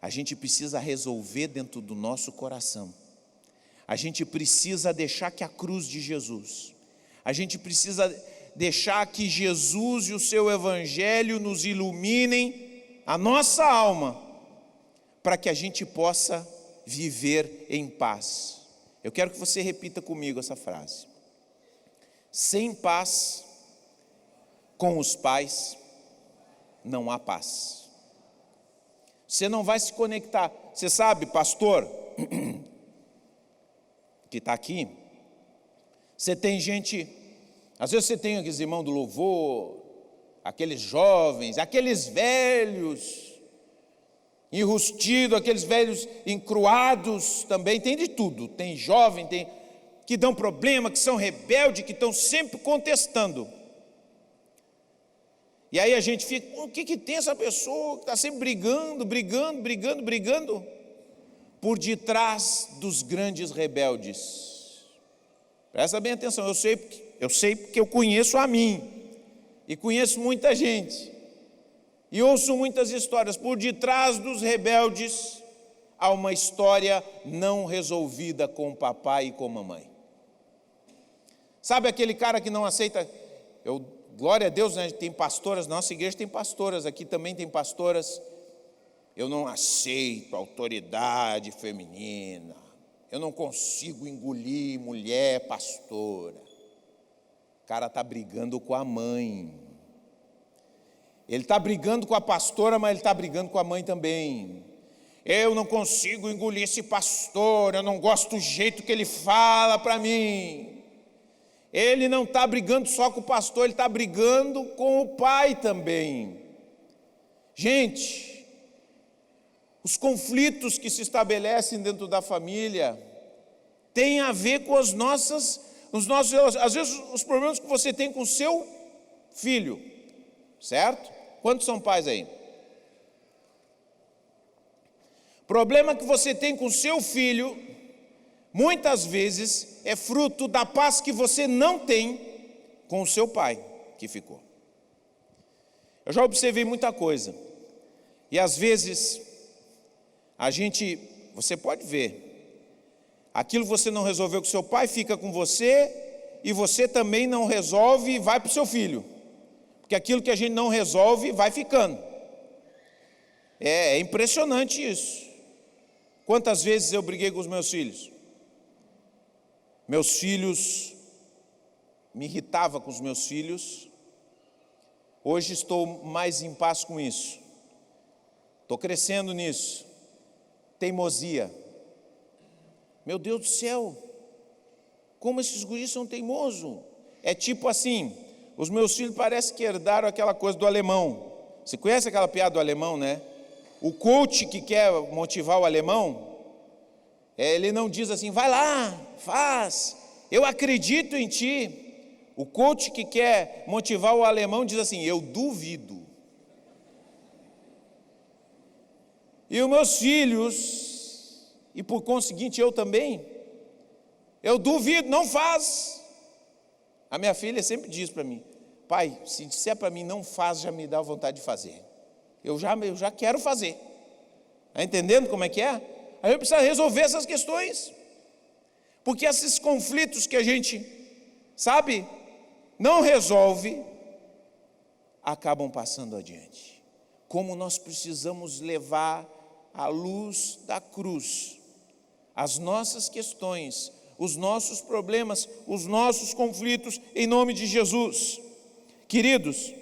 [SPEAKER 5] A gente precisa resolver dentro do nosso coração. A gente precisa deixar que a cruz de Jesus, a gente precisa deixar que Jesus e o seu evangelho nos iluminem a nossa alma, para que a gente possa viver em paz. Eu quero que você repita comigo essa frase: sem paz com os pais não há paz. Você não vai se conectar. Você sabe, pastor, que está aqui, você tem gente, às vezes você tem aqueles irmãos do louvor, aqueles jovens, aqueles velhos enrustidos, aqueles velhos encruados também, tem de tudo, tem jovem, tem que dão problema, que são rebeldes, que estão sempre contestando. E aí a gente fica: o que tem essa pessoa que está sempre brigando? Por detrás dos grandes rebeldes. Presta bem atenção, eu sei porque eu conheço a mim, e conheço muita gente, e ouço muitas histórias. Por detrás dos rebeldes há uma história não resolvida com o papai e com a mamãe. Sabe aquele cara que não aceita? Glória a Deus, né? Tem pastoras, nossa igreja tem pastoras, aqui também tem pastoras. Eu não aceito a autoridade feminina, eu não consigo engolir mulher pastora. O cara está brigando com a mãe. Ele está brigando com a pastora, mas ele está brigando com a mãe também. Eu não consigo engolir esse pastor, eu não gosto do jeito que ele fala para mim. Ele não está brigando só com o pastor, ele está brigando com o pai também. Gente, os conflitos que se estabelecem dentro da família têm a ver com os nossos, às vezes os problemas que você tem com o seu filho, certo? Quantos são pais aí? Problema que você tem com o seu filho, muitas vezes é fruto da paz que você não tem com o seu pai que ficou. Eu já observei muita coisa, e às vezes você pode ver, aquilo que você não resolveu com seu pai fica com você, e você também não resolve e vai para o seu filho, porque aquilo que a gente não resolve vai ficando. É impressionante isso. Quantas vezes eu briguei com os meus filhos? Meus filhos, me irritava com os meus filhos. Hoje estou mais em paz com isso. Estou crescendo nisso. Teimosia. Meu Deus do céu, como esses guris são teimosos. É tipo assim, os meus filhos parecem que herdaram aquela coisa do alemão. Você conhece aquela piada do alemão, né? O coach que quer motivar o alemão, ele não diz assim: vai lá, faz, eu acredito em ti. O coach que quer motivar o alemão diz assim: eu duvido. E os meus filhos, e por conseguinte eu também, eu duvido, não faz. A minha filha sempre diz para mim: pai, se disser para mim não faz, já me dá vontade de fazer. Eu já quero fazer. Está entendendo como é que é? A gente precisa resolver essas questões, porque esses conflitos que a gente, sabe, não resolve, acabam passando adiante. Como nós precisamos levar à luz da cruz as nossas questões, os nossos problemas, os nossos conflitos, em nome de Jesus. Queridos,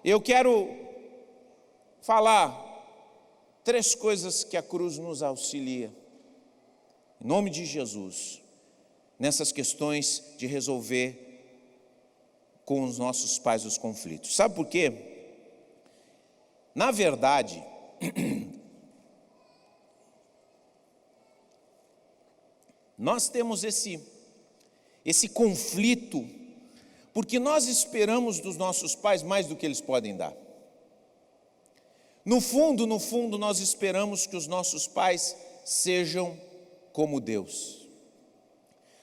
[SPEAKER 5] eu quero falar 3 coisas que a cruz nos auxilia, em nome de Jesus, nessas questões de resolver com os nossos pais os conflitos. Sabe por quê? Na verdade, nós temos esse conflito, porque nós esperamos dos nossos pais mais do que eles podem dar. No fundo, nós esperamos que os nossos pais sejam como Deus.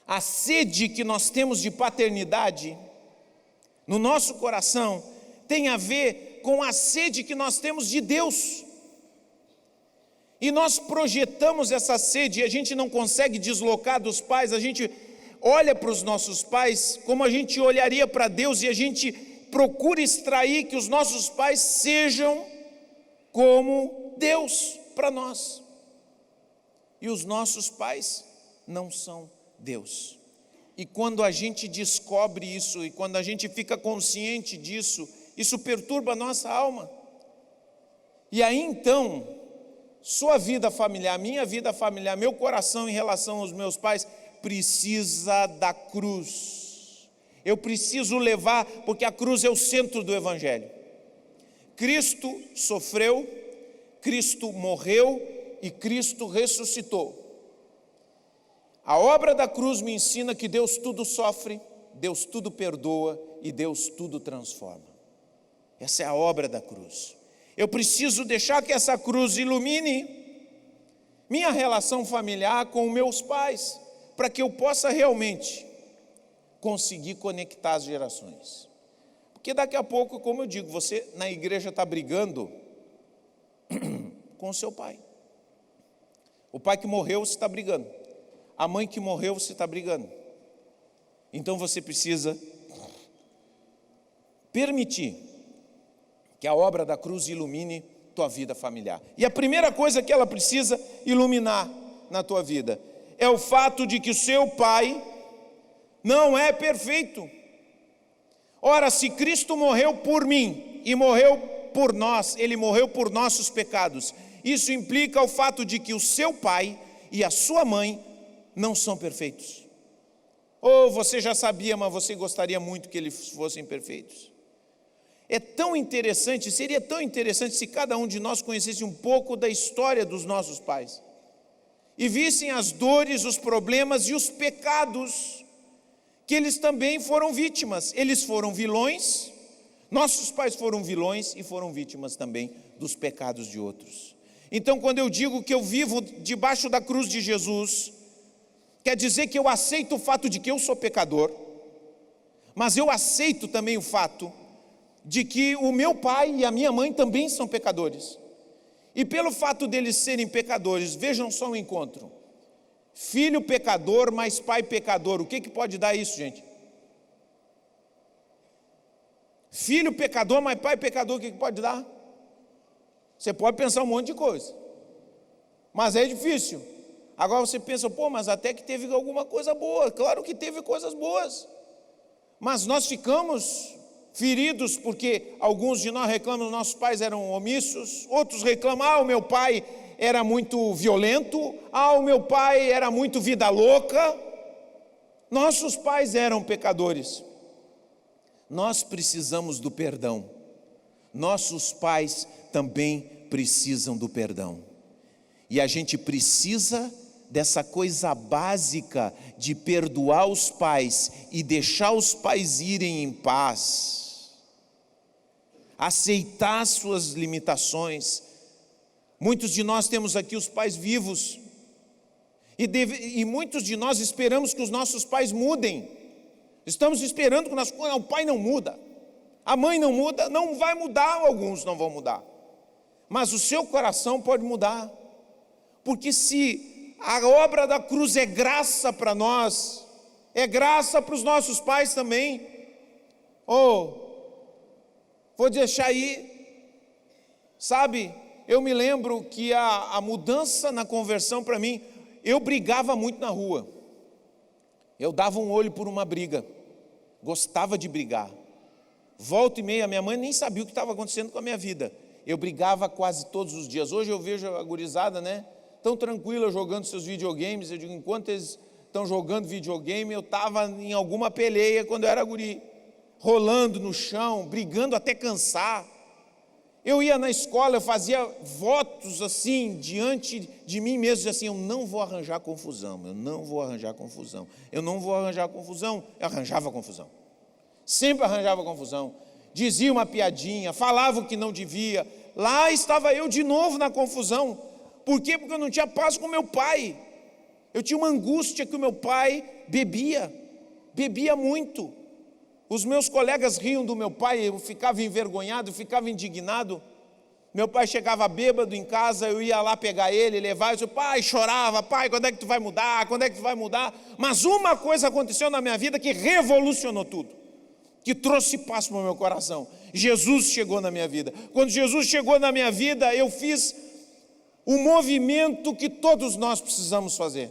[SPEAKER 5] A sede que nós temos de paternidade no nosso coração tem a ver com a sede que nós temos de Deus. E nós projetamos essa sede, e a gente não consegue deslocar dos pais, a gente olha para os nossos pais como a gente olharia para Deus, e a gente procura extrair que os nossos pais sejam como Deus para nós. E os nossos pais não são Deus. E quando a gente descobre isso, e quando a gente fica consciente disso, isso perturba a nossa alma. E aí então, sua vida familiar, minha vida familiar, meu coração em relação aos meus pais, precisa da cruz. Eu preciso levar, porque a cruz é o centro do Evangelho. Cristo sofreu, Cristo morreu e Cristo ressuscitou. A obra da cruz me ensina que Deus tudo sofre, Deus tudo perdoa e Deus tudo transforma. Essa é a obra da cruz. Eu preciso deixar que essa cruz ilumine minha relação familiar com meus pais, para que eu possa realmente conseguir conectar as gerações. Porque daqui a pouco, como eu digo, você na igreja está brigando com o seu pai. O pai que morreu, você está brigando. A mãe que morreu, você está brigando. Então você precisa permitir que a obra da cruz ilumine tua vida familiar. E a primeira coisa que ela precisa iluminar na tua vida é o fato de que o seu pai não é perfeito. Ora, se Cristo morreu por mim e morreu por nós, ele morreu por nossos pecados. Isso implica o fato de que o seu pai e a sua mãe não são perfeitos. Ou você já sabia, mas você gostaria muito que eles fossem perfeitos. É tão interessante, seria tão interessante se cada um de nós conhecesse um pouco da história dos nossos pais e vissem as dores, os problemas e os pecados que eles também foram vítimas. Eles foram vilões, nossos pais foram vilões e foram vítimas também dos pecados de outros. Então, quando eu digo que eu vivo debaixo da cruz de Jesus, quer dizer que eu aceito o fato de que eu sou pecador, mas eu aceito também o fato de que o meu pai e a minha mãe também são pecadores. E pelo fato deles serem pecadores, vejam só o encontro. Filho pecador mais pai pecador, o que pode dar isso, gente? Filho pecador mais pai pecador, o que pode dar? Você pode pensar um monte de coisa, mas é difícil. Agora você pensa, mas até que teve alguma coisa boa. Claro que teve coisas boas, mas nós ficamos feridos porque alguns de nós reclamam, nossos pais eram omissos, outros reclamam, o meu pai era muito violento, o meu pai era muito vida louca. Nossos pais eram pecadores. Nós precisamos do perdão. Nossos pais também precisam do perdão. E a gente precisa dessa coisa básica de perdoar os pais e deixar os pais irem em paz. Aceitar suas limitações. Muitos de nós temos aqui os pais vivos e muitos de nós esperamos que os nossos pais mudem. Estamos esperando que o pai não muda, a mãe não muda, não vai mudar, alguns não vão mudar, mas o seu coração pode mudar, porque se a obra da cruz é graça para nós, é graça para os nossos pais também. Vou deixar aí, sabe, eu me lembro que a mudança na conversão para mim, eu brigava muito na rua, eu dava um olho por uma briga, gostava de brigar, volta e meia, minha mãe nem sabia o que estava acontecendo com a minha vida, eu brigava quase todos os dias. Hoje eu vejo a gurizada, né, tão tranquila jogando seus videogames. Eu digo, enquanto eles estão jogando videogame, eu estava em alguma peleia quando eu era guri, rolando no chão, brigando até cansar. Eu ia na escola, eu fazia votos assim, diante de mim mesmo, assim, eu não vou arranjar confusão, eu não vou arranjar confusão, eu não vou arranjar confusão. Eu arranjava confusão, sempre arranjava confusão, dizia uma piadinha, falava o que não devia, lá estava eu de novo na confusão. Por quê? Porque eu não tinha paz com meu pai, eu tinha uma angústia que o meu pai bebia muito. Os meus colegas riam do meu pai, eu ficava envergonhado, eu ficava indignado. Meu pai chegava bêbado em casa, eu ia lá pegar ele, levar, eu disse, pai, chorava, pai, quando é que tu vai mudar, quando é que tu vai mudar? Mas uma coisa aconteceu na minha vida que revolucionou tudo, que trouxe paz para o meu coração. Jesus chegou na minha vida. Quando Jesus chegou na minha vida, eu fiz o movimento que todos nós precisamos fazer.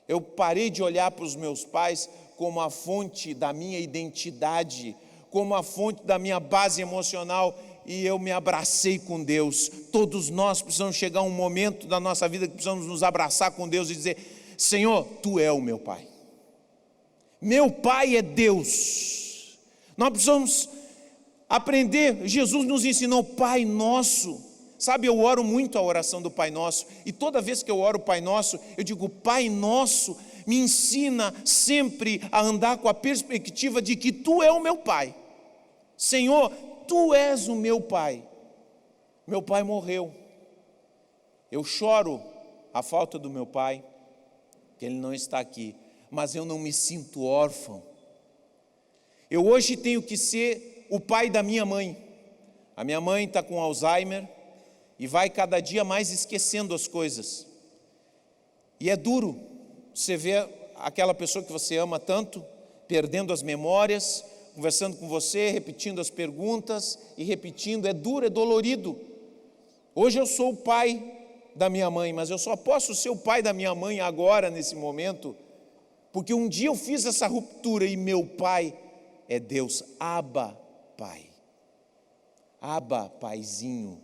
[SPEAKER 5] Eu parei de olhar para os meus pais como a fonte da minha identidade, como a fonte da minha base emocional, e eu me abracei com Deus. Todos nós precisamos chegar a um momento da nossa vida que precisamos nos abraçar com Deus e dizer, Senhor, Tu é o meu Pai. Meu Pai é Deus. Nós precisamos aprender, Jesus nos ensinou Pai Nosso. Sabe, eu oro muito a oração do Pai Nosso, e toda vez que eu oro o Pai Nosso, eu digo, Pai Nosso, me ensina sempre a andar com a perspectiva de que Tu é o meu Pai. Senhor, Tu és o meu Pai. Meu pai morreu. Eu choro a falta do meu pai, que ele não está aqui, mas eu não me sinto órfão. Eu hoje tenho que ser o pai da minha mãe. A minha mãe está com Alzheimer e vai cada dia mais esquecendo as coisas. E é duro você ver aquela pessoa que você ama tanto, perdendo as memórias, conversando com você, repetindo as perguntas e repetindo, é duro, é dolorido. Hoje eu sou o pai da minha mãe, mas eu só posso ser o pai da minha mãe agora, nesse momento, porque um dia eu fiz essa ruptura e meu pai é Deus, Abba, Pai. Abba, paizinho.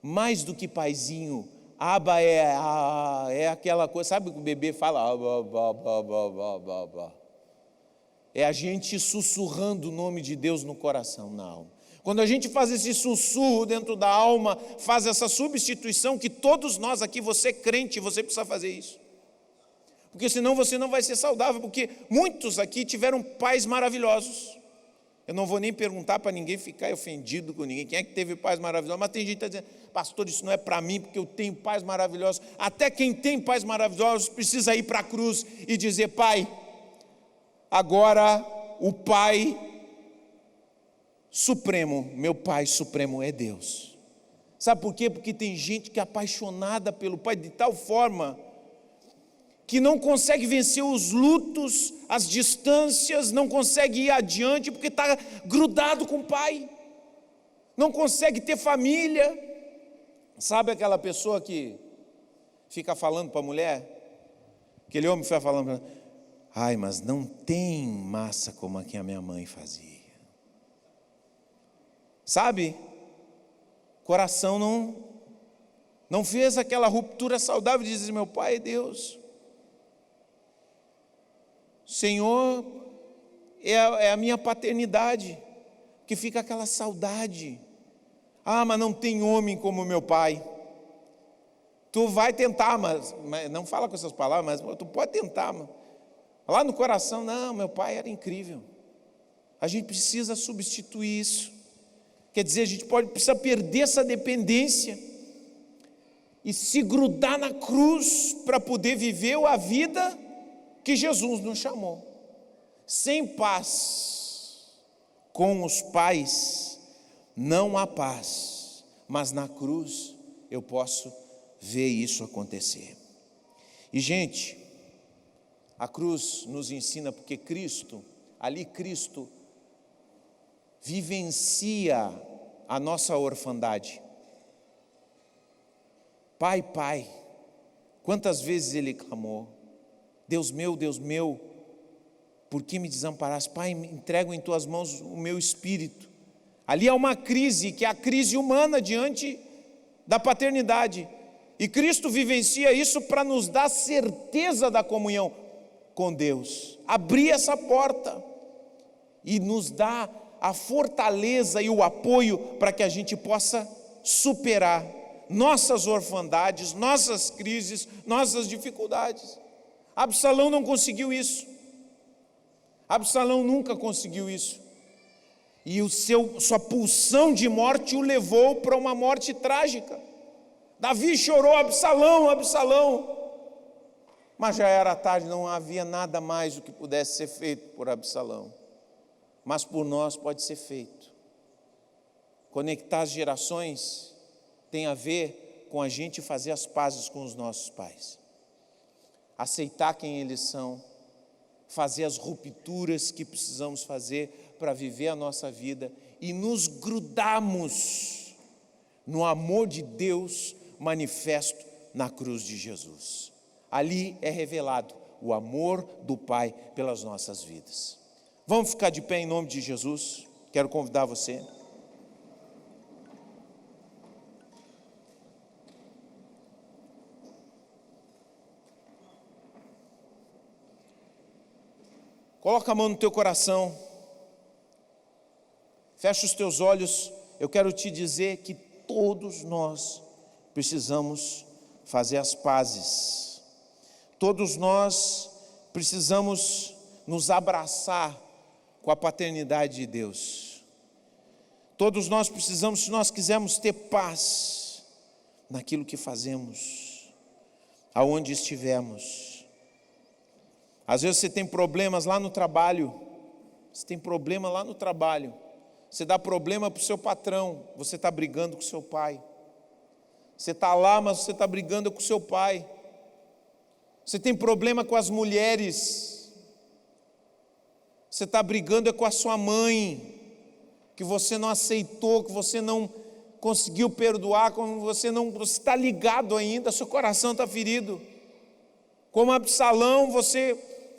[SPEAKER 5] Mais do que paizinho, Abba é aquela coisa, sabe que o bebê fala? É a gente sussurrando o nome de Deus no coração, na alma. Quando a gente faz esse sussurro dentro da alma, faz essa substituição que todos nós aqui, você crente, você precisa fazer isso. Porque senão você não vai ser saudável, porque muitos aqui tiveram pais maravilhosos. Eu não vou nem perguntar para ninguém ficar ofendido com ninguém. Quem é que teve pais maravilhosos? Mas tem gente que está dizendo, pastor, isso não é para mim, porque eu tenho pais maravilhosos. Até quem tem pais maravilhosos precisa ir para a cruz e dizer, Pai, agora o Pai Supremo, meu Pai Supremo é Deus. Sabe por quê? Porque tem gente que é apaixonada pelo Pai de tal forma que não consegue vencer os lutos, as distâncias, não consegue ir adiante porque está grudado com o Pai, não consegue ter família. Sabe aquela pessoa que fica falando para a mulher, aquele homem fica falando para ela, ai, mas não tem massa como a que a minha mãe fazia. Sabe? Coração não fez aquela ruptura saudável de dizer, meu Pai é Deus. Senhor é a minha paternidade, que fica aquela saudade. Ah, mas não tem homem como meu pai. Tu vai tentar, mas não fala com essas palavras, mas tu pode tentar, mas lá no coração, não, meu pai era incrível. A gente precisa substituir isso. Quer dizer, a gente precisa perder essa dependência e se grudar na cruz para poder viver a vida que Jesus nos chamou. Sem paz com os pais não há paz, mas na cruz eu posso ver isso acontecer. E gente, a cruz nos ensina porque Cristo vivencia a nossa orfandade. Pai, Pai, quantas vezes ele clamou, Deus meu, por que me desamparaste? Pai, me entrego em tuas mãos o meu espírito. Ali há uma crise, que é a crise humana diante da paternidade. E Cristo vivencia isso para nos dar certeza da comunhão com Deus. Abrir essa porta e nos dar a fortaleza e o apoio para que a gente possa superar nossas orfandades, nossas crises, nossas dificuldades. Absalão não conseguiu isso. Absalão nunca conseguiu isso. E sua pulsão de morte o levou para uma morte trágica. Davi chorou: Absalão, Absalão. Mas já era tarde, não havia nada mais o que pudesse ser feito por Absalão. Mas por nós pode ser feito. Conectar as gerações tem a ver com a gente fazer as pazes com os nossos pais. Aceitar quem eles são, fazer as rupturas que precisamos fazer para viver a nossa vida e nos grudarmos no amor de Deus manifesto na cruz de Jesus. Ali é revelado o amor do Pai pelas nossas vidas. Vamos ficar de pé em nome de Jesus? Quero convidar você. Coloca a mão no teu coração. Fecha os teus olhos. Eu quero te dizer que todos nós precisamos fazer as pazes. Todos nós precisamos nos abraçar com a paternidade de Deus. Todos nós precisamos, se nós quisermos ter paz naquilo que fazemos, aonde estivermos. Às vezes você tem problemas lá no trabalho. Você tem problema lá no trabalho. Você dá problema para o seu patrão. Você está brigando com o seu pai. Você está lá, mas você está brigando com o seu pai. Você tem problema com as mulheres. Você está brigando com a sua mãe, que você não aceitou, que você não conseguiu perdoar, como você está ligado ainda, seu coração está ferido. Como Absalão, você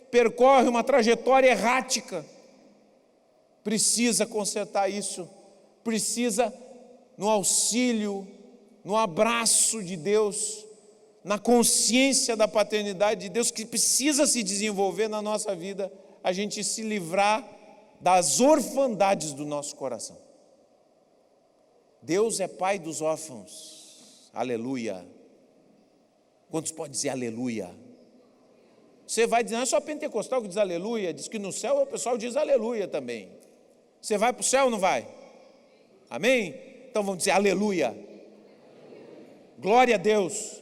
[SPEAKER 5] percorre uma trajetória errática. Precisa consertar isso. Precisa, no auxílio, no abraço de Deus, na consciência da paternidade de Deus, que precisa se desenvolver na nossa vida, a gente se livrar das orfandades do nosso coração. Deus é pai dos órfãos. Aleluia. Quantos podem dizer aleluia? Você vai dizer, não é só pentecostal que diz aleluia, diz que no céu o pessoal diz aleluia também. Você vai para o céu ou não vai? Amém? Então vamos dizer aleluia. Glória a Deus.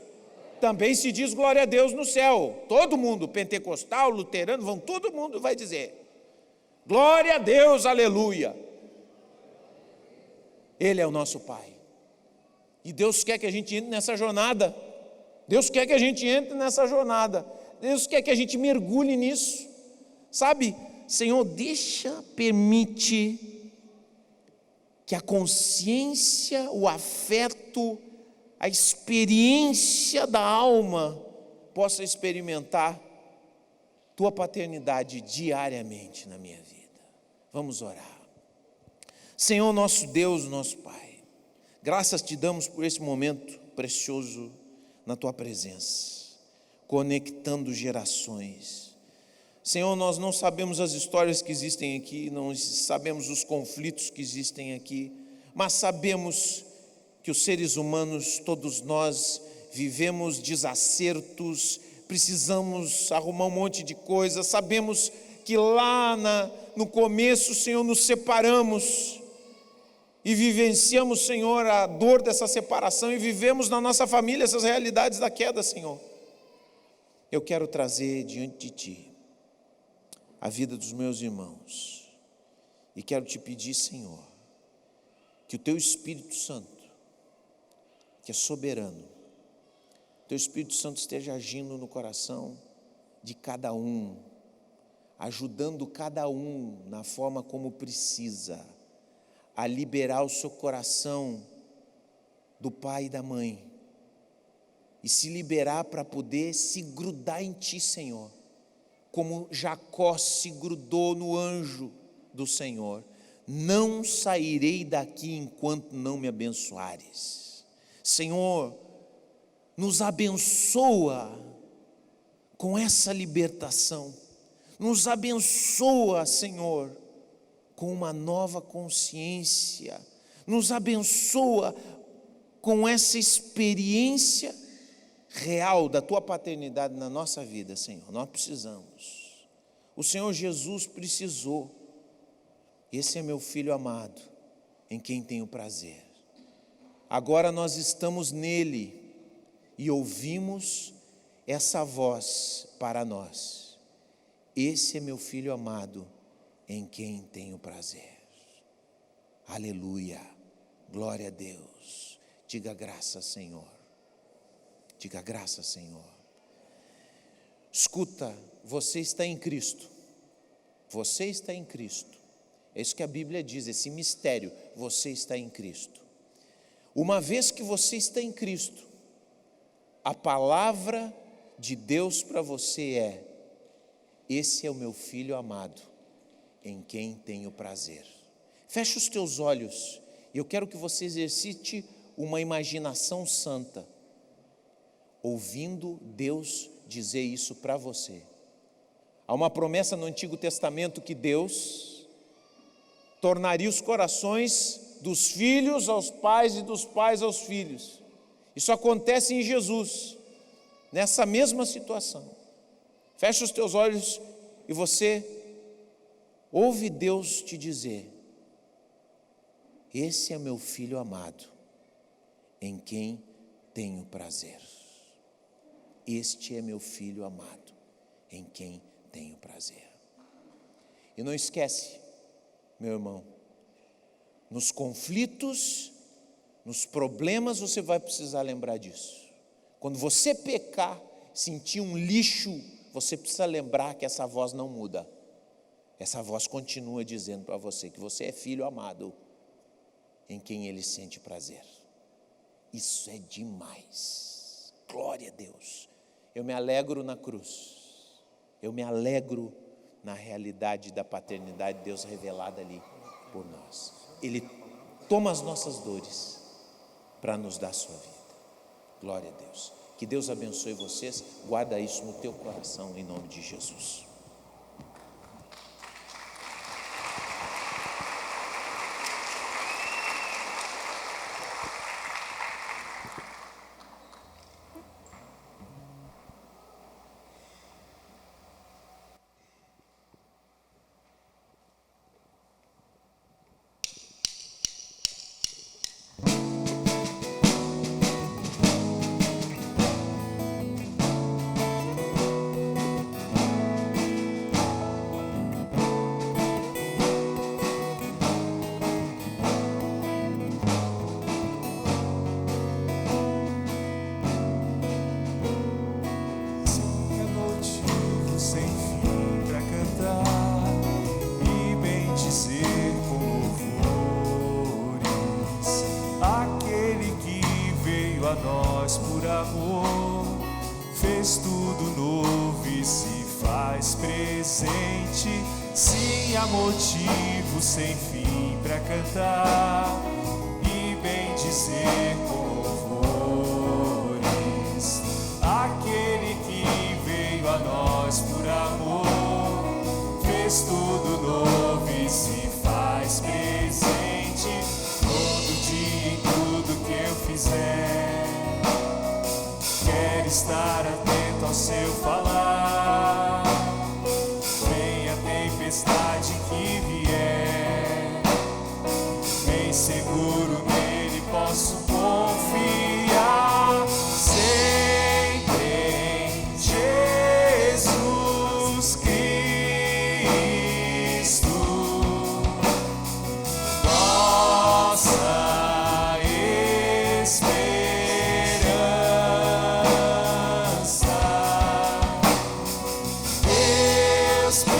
[SPEAKER 5] Também se diz glória a Deus no céu. Todo mundo, pentecostal, luterano, todo mundo vai dizer. Glória a Deus, aleluia. Ele é o nosso Pai. E Deus quer que a gente entre nessa jornada. Deus quer que a gente entre nessa jornada. Deus quer que a gente mergulhe nisso. Sabe, Senhor, permite que a consciência, o afeto, a experiência da alma possa experimentar tua paternidade diariamente na minha vida. Vamos orar. Senhor, nosso Deus, nosso Pai, graças te damos por esse momento precioso na tua presença, conectando gerações. Senhor, nós não sabemos as histórias que existem aqui, não sabemos os conflitos que existem aqui, mas sabemos que os seres humanos, todos nós, vivemos desacertos, precisamos arrumar um monte de coisa, sabemos que lá no começo, Senhor, nos separamos e vivenciamos, Senhor, a dor dessa separação e vivemos na nossa família essas realidades da queda, Senhor. Eu quero trazer diante de Ti a vida dos meus irmãos e quero Te pedir, Senhor, que o Teu Espírito Santo, que é soberano, Teu Espírito Santo esteja agindo no coração de cada um, ajudando cada um na forma como precisa, a liberar o seu coração do pai e da mãe, e se liberar para poder se grudar em Ti, Senhor, como Jacó se grudou no anjo do Senhor. não sairei daqui enquanto não me abençoares. Senhor, nos abençoa com essa libertação, nos abençoa, Senhor, com uma nova consciência, nos abençoa com essa experiência real da Tua paternidade na nossa vida, Senhor. Nós precisamos. O Senhor Jesus precisou. Esse é meu filho amado, em quem tenho prazer. Agora nós estamos nele e ouvimos essa voz para nós. Esse é meu filho amado, em quem tenho prazer. Aleluia, glória a Deus. Diga graças, Senhor. Diga graças, Senhor. Escuta, você está em Cristo. Você está em Cristo. É isso que a Bíblia diz, esse mistério. Você está em Cristo. Uma vez que você está em Cristo, a palavra de Deus para você é: esse é o meu filho amado, em quem tenho prazer. Feche os teus olhos e eu quero que você exercite uma imaginação santa, ouvindo Deus dizer isso para você. Há uma promessa no Antigo Testamento que Deus tornaria os corações dos filhos aos pais e dos pais aos filhos. Isso acontece em Jesus, nessa mesma situação. Feche os teus olhos e você ouve Deus te dizer: esse é meu filho amado, em quem tenho prazer. Este é meu filho amado, em quem tenho prazer. E não esquece, meu irmão, nos conflitos, nos problemas, você vai precisar lembrar disso. Quando você pecar, sentir um lixo, você precisa lembrar que essa voz não muda. Essa voz continua dizendo para você que você é filho amado, em quem ele sente prazer. Isso é demais. Glória a Deus. Eu me alegro na cruz. Eu me alegro na realidade da paternidade de Deus revelada ali por nós. Ele toma as nossas dores para nos dar a sua vida. Glória a Deus. Que Deus abençoe vocês. Guarda isso no teu coração, em nome de Jesus.
[SPEAKER 1] Motivo sem fim para cantar e bem dizer com louvores. Aquele que veio a nós por amor, fez tudo novo e se faz presente. Todo dia em tudo que eu fizer, quero estar atento ao seu falar. Venha a tempestade que vier, bem seguro nele posso confiar. Sempre em Jesus Cristo, nossa esperança. Deus presente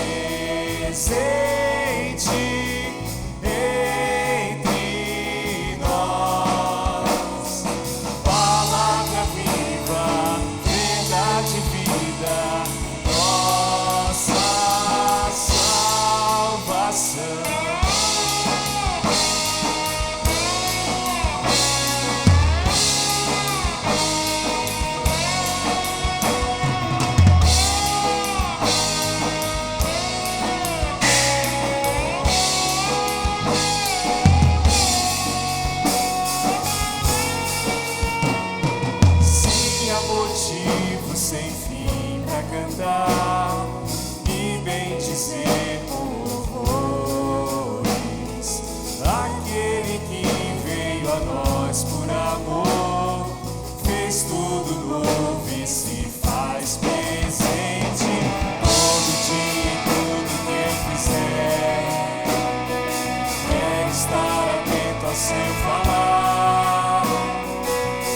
[SPEAKER 2] seu falar,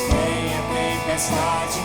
[SPEAKER 2] vem a tempestade